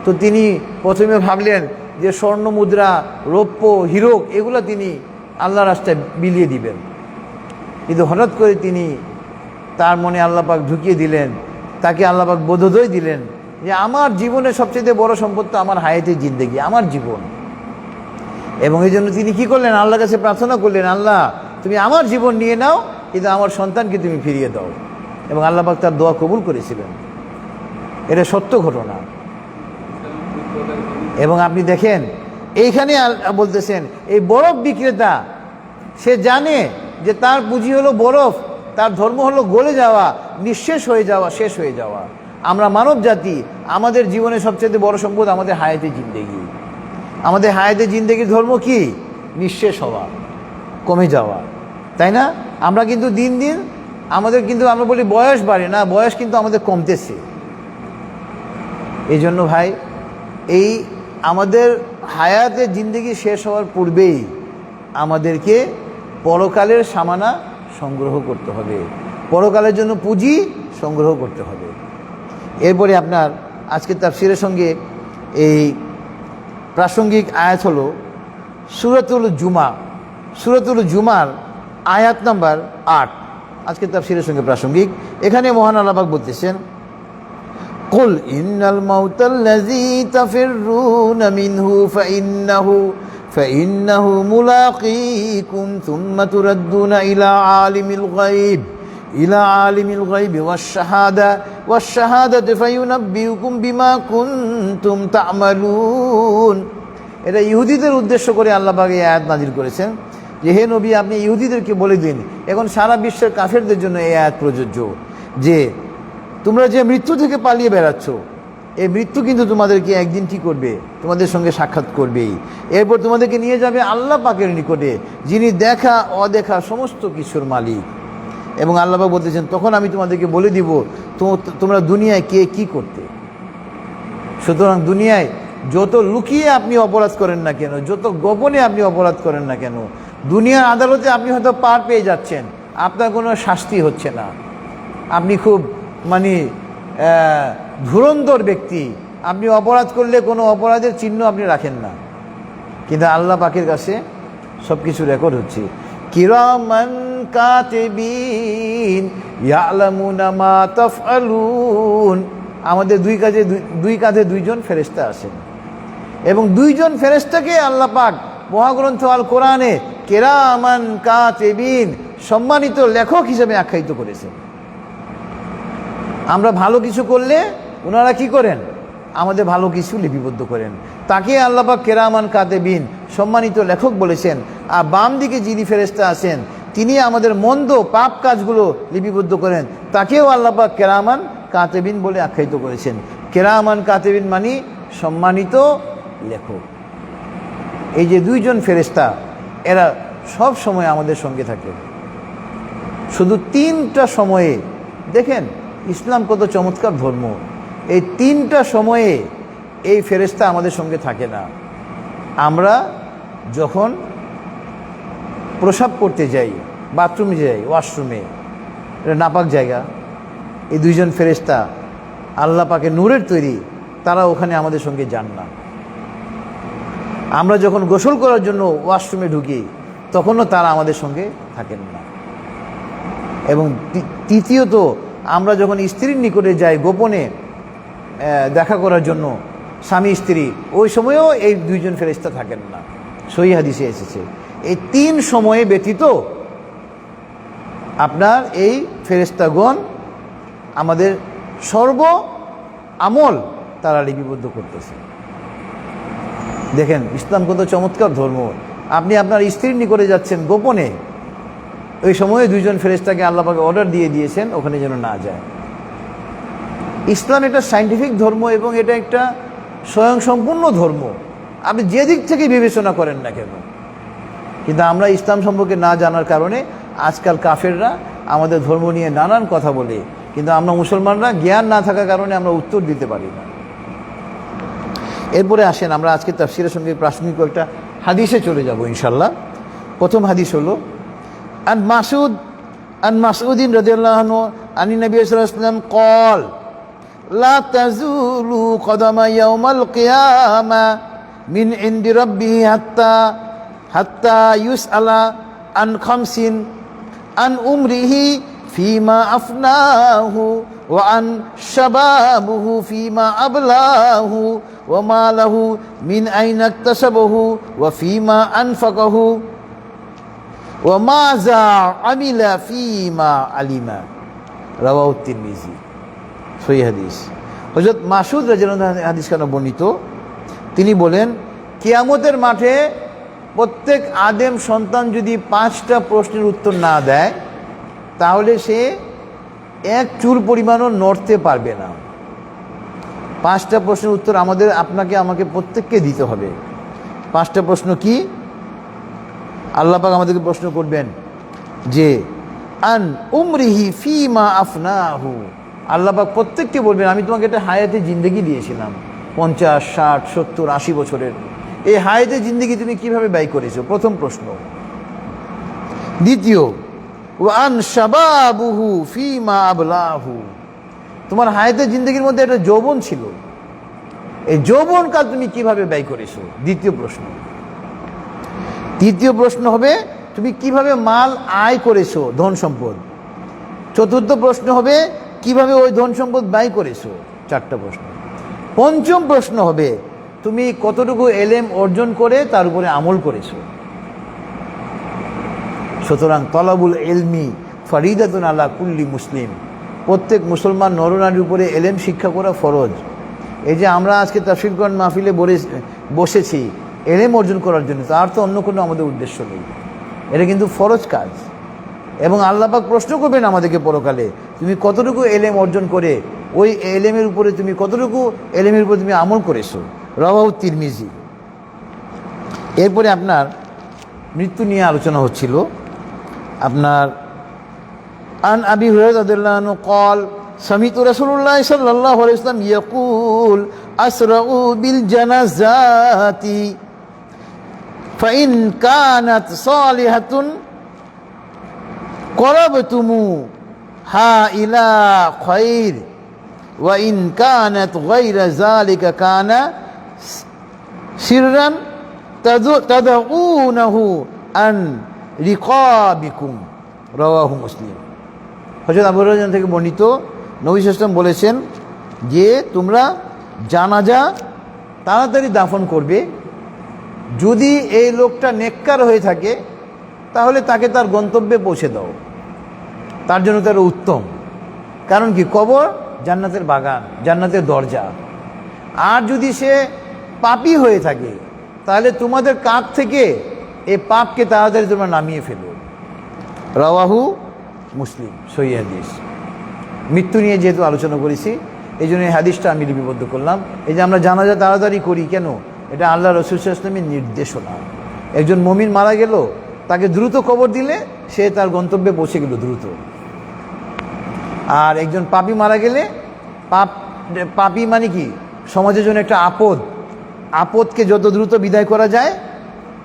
তো তিনি প্রথমে ভাবলেন যে স্বর্ণ মুদ্রা, রৌপ্য, হীরক এগুলো তিনি আল্লাহর রাস্তায় বিলিয়ে দিবেন। কিন্তু হঠাৎ করে তিনি তার মনে আল্লাহ পাক ঢুকিয়ে দিলেন, তাকে আল্লাহ পাক বোধোদয় দিলেন যে আমার জীবনের সবচেয়ে বড় সম্পদ তো আমার হায়াতের জিন্দেগি, আমার জীবন। এবং এই জন্য তিনি কী করলেন, আল্লাহর কাছে প্রার্থনা করলেন, আল্লাহ তুমি আমার জীবন নিয়ে নাও কিন্তু আমার সন্তানকে তুমি ফিরিয়ে দাও। এবং আল্লাহ পাক তার দোয়া কবুল করেছিলেন। এটা সত্য ঘটনা। এবং আপনি দেখেন এইখানে বলতেছেন এই বরফ বিক্রেতা সে জানে যে তার পুঁজি হলো বরফ, তার ধর্ম হলো গলে যাওয়া, নিঃশেষ হয়ে যাওয়া, শেষ হয়ে যাওয়া। আমরা মানব জাতি, আমাদের জীবনে সবচেয়ে বড় সম্পদ আমাদের হায়াতে জিন্দেগি। আমাদের হায়াতে জিন্দেগির ধর্ম কি? নিঃশেষ হওয়া, কমে যাওয়া, তাই না? আমরা কিন্তু দিন দিন আমাদের কিন্তু আমরা বলি বয়স বাড়ে না, বয়স কিন্তু আমাদের কমতেছে। এই জন্য ভাই এই আমাদের হায়াতের জিন্দেগি শেষ হওয়ার পূর্বেই আমাদেরকে পরকালের সামানা সংগ্রহ করতে হবে, পরকালের জন্য পুঁজি সংগ্রহ করতে হবে। এরপরে আপনার আজকের তাফসীরের সঙ্গে এই প্রাসঙ্গিক আয়াত হলো সূরাতুল জুমা, সূরাতুল জুমার আয়াত নাম্বার 8 আজকের তাফসীরের সঙ্গে প্রাসঙ্গিক। এখানে মহান আল্লাহ পাক বলতেছেন, কুল ইন্নাল মাউতাল্লাযী তাফিররুনা মিনহু ফাইন্নাহু মুলাকীকুম সুম্মা তুরাদ্দুনা ইলা আলিমিল গায়বি ওয়াশ-শাহাদাতি ফায়ুনাব্বিউকুম বিমা কুনতুম তা'মালুন। এটা ইহুদিদের উদ্দেশ্য করে আল্লাহ পাক এই আয়াত নাজিল করেছেন যে হে নবী আপনি ইহুদিদেরকে বলে দিন, এখন সারা বিশ্বের কাফেরদের জন্য এই আয়াত প্রযোজ্য, যে তোমরা যে মৃত্যু থেকে পালিয়ে বেড়াচ্ছ, এই মৃত্যু কিন্তু তোমাদেরকে একদিন কি করবে, তোমাদের সঙ্গে সাক্ষাৎ করবেই। এরপর তোমাদেরকে নিয়ে যাবে আল্লাহ পাকের নিকটে, যিনি দেখা অদেখা সমস্ত কিছুর মালিক। এবং আল্লাহ পাক বলতেছেন তখন আমি তোমাদেরকে বলে দিব তোমরা দুনিয়ায় কে কি করতে। সুতরাং দুনিয়ায় যত লুকিয়ে আপনি অপরাধ করেন না কেন, যত গোপনে আপনি অপরাধ করেন না কেন, দুনিয়ার আদালতে আপনি হয়তো পার পেয়ে যাচ্ছেন, আপনার কোনো শাস্তি হচ্ছে না, আপনি খুব ধুরন্ধর ব্যক্তি, আপনি অপরাধ করলে কোনো অপরাধের চিহ্ন আপনি রাখেন না, কিন্তু আল্লাহ পাকের কাছে সব কিছু রেকর্ড হচ্ছে। কিরামান কাতিবিন ইয়ালামুনা মা তাফআলুন। আমাদের দুই কাঁধে দুইজন ফেরেশতা আছেন এবং দুইজন ফেরেশতাকে আল্লাহ পাক মহাগ্রন্থ আল কোরআনে কিরামান কাতিবিন সম্মানিত লেখক হিসেবে আখ্যায়িত করেছেন। আমরা ভালো কিছু করলে ওনারা কি করেন, আমাদের ভালো কিছু লিপিবদ্ধ করেন, তাকে আল্লাহ পাক কিরামান কাতিবিন সম্মানিত লেখক বলেছেন। আর বাম দিকে যিনি ফেরেশতা আছেন তিনি আমাদের মন্দ পাপ কাজগুলো লিপিবদ্ধ করেন, তাকেও আল্লাহ পাক কিরামান কাতিবিন বলে আখ্যায়িত করেছেন। কিরামান কাতিবিন মানে সম্মানিত লেখক। এই যে দুইজন ফেরেশতা এরা সব সময় আমাদের সঙ্গে থাকে। শুধু 3টা সময়ে দেখেন ইসলাম কত চমৎকার ধর্ম, এই 3টা সময়ে এই ফেরেশতা আমাদের সঙ্গে থাকে না। আমরা যখন প্রসাব করতে যাই, বাথরুমে যাই, ওয়াশরুমে, এটা নাপাক জায়গা, এই দুইজন ফেরেশতা আল্লাহ পাকের নূরের তৈরি, তারা ওখানে আমাদের সঙ্গে যান না। আমরা যখন গোসল করার জন্য ওয়াশরুমে ঢুকি তখনও তারা আমাদের সঙ্গে থাকেন না। এবং তৃতীয়ত আমরা যখন স্ত্রীর নিকটে যাই গোপনে দেখা করার জন্য, স্বামী স্ত্রী, ওই সময়েও এই দুইজন ফেরেশতা থাকেন না। সহিহ হাদিসে এসেছে এই 3 সময়ে ব্যতীত আপনার এই ফেরেশতাগণ আমাদের সর্ব আমল তারা লিপিবদ্ধ করতেছে। দেখেন ইসলাম কত চমৎকার ধর্ম। আপনি আপনার স্ত্রীর নিকটে যাচ্ছেন গোপনে, ওই সময়ে দুইজন ফেরেশতাকে আল্লাহ পাক অর্ডার দিয়ে দিয়েছেন ওখানে যেন না যায়। ইসলাম একটা সায়েন্টিফিক ধর্ম এবং এটা একটা স্বয়ংসম্পূর্ণ ধর্ম, আপনি যে দিক থেকে বিবেচনা করেন না কেন। কিন্তু আমরা ইসলাম সম্পর্কে না জানার কারণে আজকাল কাফেররা আমাদের ধর্ম নিয়ে নানান কথা বলে, কিন্তু আমরা মুসলমানরা জ্ঞান না থাকার কারণে আমরা উত্তর দিতে পারি না। এরপরে আসেন আমরা আজকে তাফসীরের সঙ্গে প্রাসঙ্গিক একটা হাদিসে চলে যাব ইনশাল্লাহ। প্রথম হাদিস হলো আন মাসউদিন রাদিয়াল্লাহু আনহু আনি নবী সাল্লাল্লাহু আলাইহি ওয়াসাল্লাম قال لا تزول قدم يوم القيامة من عند ربه حتى يسأل عن خمس عن عمره فيما أفناه وعن شبابه فيما أبلاه وما له من أين اكتسبه وفيما أنفقه وماذا عمل فيما علم رواه الترمذي। সহিহ হাদিস। হযরত মাসউদ রাদিয়াল্লাহু আনহু হাদিস কেন বর্ণিত, তিনি বলেন কিয়ামতের মাঠে প্রত্যেক আদম সন্তান যদি 5টা প্রশ্নের উত্তর না দেয় তাহলে সে এক চুল পরিমাণও নড়তে পারবে না। 5টা প্রশ্নের উত্তর আমাকে প্রত্যেককে দিতে হবে। 5টা প্রশ্ন কি? আল্লাহ পাক আমাদেরকে প্রশ্ন করবেন যে আন উমরিহি ফিমা আফনাহু, আল্লাহ পাক প্রত্যেককে বলবেন আমি তোমাকে একটা হায়াতে জিন্দেগি দিয়েছিলাম 50, 60, 70, 80 বছরের, এই হায়াতে জিন্দেগি তুমি কিভাবে ব্যয় করেছো, প্রথম প্রশ্ন। দ্বিতীয় ওয়ান শাবাবুহু ফিমা আবলাহু, তোমার হায়াতে জিন্দেগির মধ্যে একটা যৌবন ছিল, এই যৌবন কাল তুমি কিভাবে ব্যয় করেছো, দ্বিতীয় প্রশ্ন। তৃতীয় প্রশ্ন হবে তুমি কিভাবে মাল আয় করেছো, ধন সম্পদ। চতুর্থ প্রশ্ন হবে কিভাবে ওই ধন সম্পদ ব্যয় করেছো, 4টা প্রশ্ন। পঞ্চম প্রশ্ন হবে তুমি কতটুকু এলেম অর্জন করে তার উপরে আমল করেছো। সুতরাং তলাবুল ইলমি ফরিদাতুন আলা কুল্লি মুসলিম, প্রত্যেক মুসলমান নরনারীর উপরে এলেম শিক্ষা করা ফরজ। এই যে আমরা আজকে তাফসীর কোরআন মাহফিলে বসেছি এলেম অর্জন করার জন্য, তার তো অন্য কোনো আমাদের উদ্দেশ্য নেই, এটা কিন্তু ফরজ কাজ। এবং আল্লাহ পাক প্রশ্ন করবেন আমাদেরকে পরকালে তুমি কতটুকু এলেম অর্জন করে ওই এলেমের উপরে তুমি আমল করেছো। রাওয়াহু তিরমিজি। এরপরে আপনার মৃত্যু নিয়ে আলোচনা হচ্ছিল। আপনার আন আবি হুরায়রা রাদিয়াল্লাহু আনহু قال سمعت رسول الله صلى الله عليه وسلم يقول أسرعوا بالجنازات فإن كانت صالحة قربتموها إلى خير وإن كانت غير ذلك كان سرا تدعونه عن رقابكم رواه مسلم। হযরত আবু হুরায়রা থেকে বর্ণিত, নবী সাল্লাল্লাহু আলাইহি ওয়াসাল্লাম বলেছেন যে তোমরা জানাজা তাড়াতাড়ি দাফন করবে, যদি এই লোকটা নেককার হয়ে থাকে তাহলে তাকে তার গন্তব্যে পৌঁছে দাও, তার জন্য তার উত্তম। কারণ কি, কবর জান্নাতের বাগান, জান্নাতের দরজা। আর যদি সে পাপী হয়ে থাকে তাহলে তোমাদের কাঁধ থেকে এই পাপকে তাড়াতাড়ি তোমরা নামিয়ে ফেলো। রাওয়াহু মুসলিম, সহিহ হাদিস। মৃত্যু নিয়ে যেহেতু আলোচনা করেছি এই জন্য এই হাদিসটা আমি লিপিবদ্ধ করলাম। এই যে আমরা জানাজা তাড়াতাড়ি করি কেন, এটা আল্লাহ রাসূল সাল্লাল্লাহু আলাইহি ওয়াসাল্লামের নির্দেশনা। একজন মুমিন মারা গেল, তাকে দ্রুত কবর দিলে সে তার গন্তব্যে পৌঁছে গেল দ্রুত। আর একজন পাপী মারা গেলে, পাপী মানে কি, সমাজের জন্য একটা আপদকে যত দ্রুত বিদায় করা যায়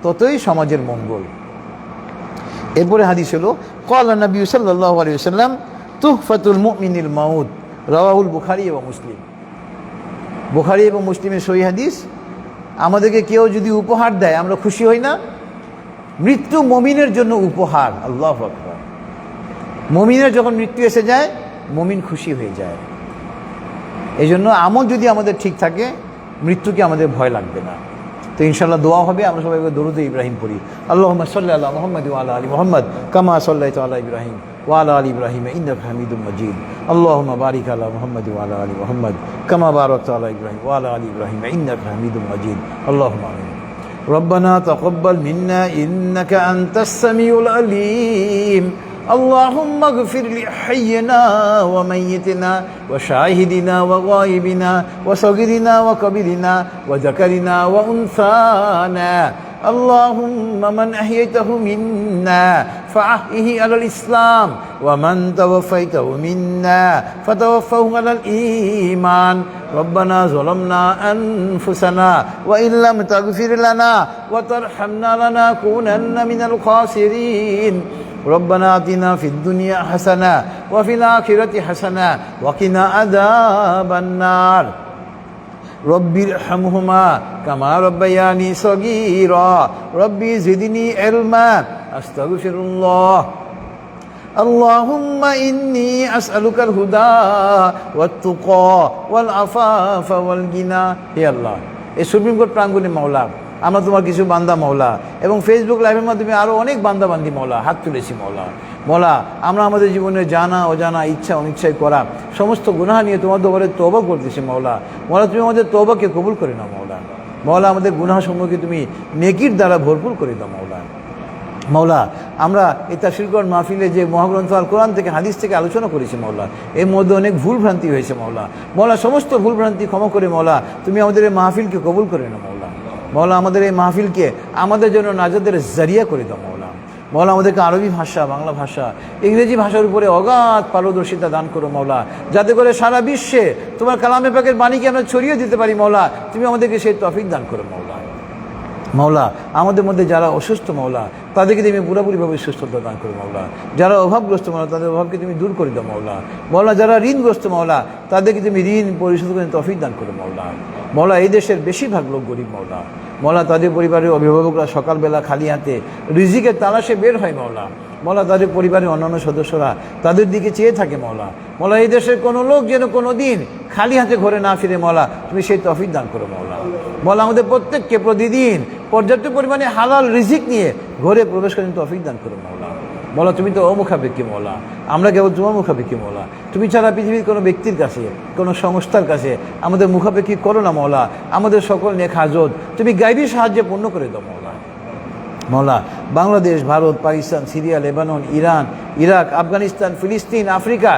ততই সমাজের মঙ্গল। এরপরে হাদিস হলো ক্বালা নবী সাল্লাল্লাহু আলাইহি ওয়াসাল্লাম তুহফাতুল মুমিনিল মাউত রাওয়াহুল বুখারী এবং মুসলিম। বুখারী এবং মুসলিমের সহিহ হাদিস। আমাদেরকে কেউ যদি উপহার দেয় আমরা খুশি হই না? মৃত্যু মুমিনের জন্য উপহার। আল্লাহু আকবার। মুমিনের যখন মৃত্যু এসে যায় মুমিন খুশি হয়ে যায়। এই জন্য আমল যদি আমাদের ঠিক থাকে মৃত্যুকে আমাদের ভয় লাগবে না। তো ইনশাআল্লাহ দোয়া হবে, আমরা সবাই দরুদে ইব্রাহিম পড়ি। আল্লাহুম্মা সাল্লি আলা মুহাম্মাদ ওয়া আলা আলি মুহাম্মাদ কামা সাল্লাইতা আলা ইব্রাহিম ওয়া আলা আলি ইব্রাহিম ইন্নাকা হামিদুম মাজিদ। আল্লাহুম্মা বারিক আলা মুহাম্মাদ ওয়া আলা আলি মুহাম্মাদ কামা বারাকতা আলা ইব্রাহিম ওয়া আলা আলি ইব্রাহিম ইন্নাকা হামিদুম মাজিদ। আল্লাহুম্মা আমিন। ربنا تقبل منا إنك أنت السميع العليم. اللهم اغفر لحينا وميتنا وشاهدنا وغائبنا وصغيرنا وكبيرنا وذكرنا وأنثانا اللهم من أحييته منا فأحيه على الإسلام ومن توفيته منا فتوفه على الإيمان ربنا ظلمنا أنفسنا وإن لم تغفر لنا وترحمنا لنكونن من الخاسرين ربنا آتنا في الدنيا حسنة وفي الآخرة حسنة وقنا عذاب النار رب ارحمهما كما ربياني صغيرا ربي زدني علما أستغفر الله اللهم إني أسألك الهدى والتقى والعفاف والغنى হে আল্লাহ এই সুপ্রিম কোর্ট প্রাঙ্গণে মাওলা আমরা তোমার কিছু বান্দা মাওলা এবং ফেসবুক লাইভের মাধ্যমে আরও অনেক বান্দা বান্দি মাওলা হাত তুলেছি মাওলা মাওলা আমরা আমাদের জীবনে জানা অজানা ইচ্ছা অনিচ্ছায় করা সমস্ত গুনাহ নিয়ে তোমার দরবারে তওবা করতেছি মাওলা মাওলা তুমি আমাদের তওবাকে কবুল করে নাও মাওলা মাওলা আমাদের গুনাহ সমূহকে তুমি নেকির দ্বারা ভরপুর করে দাও মাওলা মাওলা আমরা এই তাফসীর মাহফিলে যে মহাগ্রন্থ আল কোরআন থেকে হাদিস থেকে আলোচনা করেছি মাওলা এর মধ্যে অনেক ভুল ভ্রান্তি হয়েছে মাওলা মাওলা সমস্ত ভুল ভ্রান্তি ক্ষমা করে মাওলা তুমি আমাদের এই মাহফিলকে কবুল করে নাও মাওলা মাওলা আমাদের এই মাহফিলকে আমাদের জন্য নাজাতের জারিয়া করে দাও মাওলা মাওলা আমাদেরকে আরবি ভাষা বাংলা ভাষা ইংরেজি ভাষার উপরে অগাধ পারদর্শিতা দান করো মাওলা যাতে করে সারা বিশ্বে তোমার কালামে পাকের বাণীকে আমরা ছড়িয়ে দিতে পারি মাওলা তুমি আমাদেরকে সেই তৌফিক দান করো মাওলা মাওলা আমাদের মধ্যে যারা অসুস্থ মাওলা তাদেরকে তুমি পুরোপুরিভাবে সুস্থতা দান করো মাওলা যারা অভাবগ্রস্ত মাওলা তাদের অভাবকে তুমি দূর করে দাও মাওলা মাওলা যারা ঋণগ্রস্ত মাওলা তাদেরকে তুমি ঋণ পরিশোধ করে তৌফিক দান করো মাওলা মাওলা এই দেশের বেশিরভাগ লোক গরিব মাওলা মাওলা তাদের পরিবারের অভিভাবকরা সকালবেলা খালি হাতে রিজিকের তালাশে বের হয় মাওলা মাওলা তাদের পরিবারের অন্যান্য সদস্যরা তাদের দিকে চেয়ে থাকে মাওলা মাওলা এই দেশের কোনো লোক যেন কোনো দিন খালি হাতে ঘরে না ফিরে মাওলা তুমি সেই তৌফিক দান করো মাওলা মাওলা আমাদের প্রত্যেককে প্রতিদিন পর্যাপ্ত পরিমাণে হালাল রিজিক নিয়ে ঘরে প্রবেশ করেন তৌফিক দান করো মাওলা মাওলা তুমি তো অমুখাপেক্ষী মাওলা আমরা কেবল তোমার মুখাপেক্ষী মাওলা তুমি ছাড়া পৃথিবীর কোনো ব্যক্তির কাছে কোনো সংস্থার কাছে আমাদের মুখাপেক্ষী করো না মাওলা আমাদের সকল নেক হাজত তুমি গাইবী সাহায্যে পূর্ণ করে দাও মাওলা মাওলা Bangladesh Bharat Pakistan Syria Lebanon Iran Iraq Afghanistan ফিলিস্তিন আফ্রিকা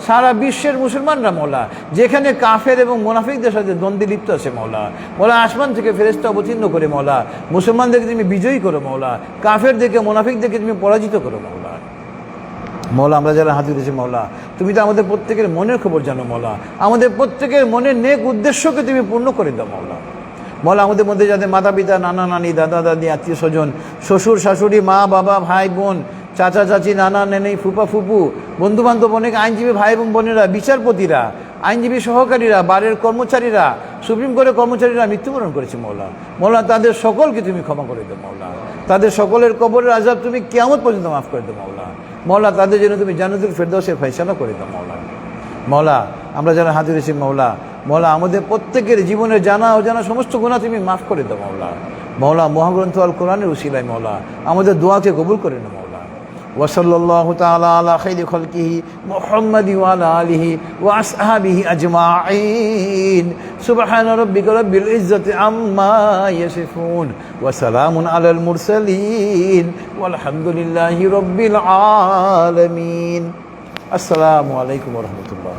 সারা বিশ্বের মুসলমানরা মাওলা যেখানে কাফের এবং মুনাফিকদের সাথে দ্বন্দ্বে লিপ্ত আছে মাওলা মাওলা আসমান থেকে ফেরেশতা অবতীর্ণ করে মাওলা মুসলমানদেরকে তুমি বিজয়ী করো মাওলা কাফেরদেরকে মুনাফিকদেরকে তুমি পরাজিত করো মাওলা মাওলা আমরা যারা হাত উঠেছি মাওলা তুমি তো আমাদের প্রত্যেকের মনের খবর জানো মাওলা আমাদের প্রত্যেকের মনের নেক উদ্দেশ্যকে তুমি পূর্ণ করে দাও মাওলা মাওলা আমাদের মধ্যে যাদের মাতা পিতা নানা নানি দাদা দাদি আত্মীয় স্বজন শ্বশুর শাশুড়ি মা বাবা ভাই বোন চাচা চাচি নানা নেনি ফুপা ফুপু বন্ধুবান্ধব অনেক আইনজীবী ভাই এবং বোনেরা বিচারপতিরা আইনজীবী সহকারীরা বারের কর্মচারীরা সুপ্রিম কোর্টের কর্মচারীরা মৃত্যুবরণ করেছে মাওলা মাওলা তাদের সকলকে তুমি ক্ষমা করে দাও মাওলা তাদের সকলের কবরের আযাব তুমি কিয়ামত পর্যন্ত মাফ করে দাও মাওলা মাওলা তাদের জন্য তুমি জান্নাতুল ফেরদাউসের ফয়সালা করে দাও মাওলা মাওলা আমরা যারা হাত ধরেছি মাওলা মাওলা আমাদের প্রত্যেকের জীবনের জানা অজানা সমস্ত গুনাহ তুমি মাফ করে দাও মাওলা মাওলা মহাগ্রন্থ আল কোরআনের উসিলায় মাওলা আমাদের দোয়াকে কবুল করে নাও মাওলা ওয়াসাল্লাল্লাহু তাআলা আলা খাইরি খালকিহি মুহাম্মাদি ওয়া আলা আলিহি ওয়া আসহাবিহি আজমাইন সুবহানা রাব্বিকা রাব্বিল ইজ্জাতি আম্মা ইয়াসিফুন ওয়া সালামুন আলাল মুরসালিন ওয়ালহামদুলিল্লাহি রাব্বিল আলামিন আসসালামু আলাইকুম ওয়া রাহমাতুল্লাহ।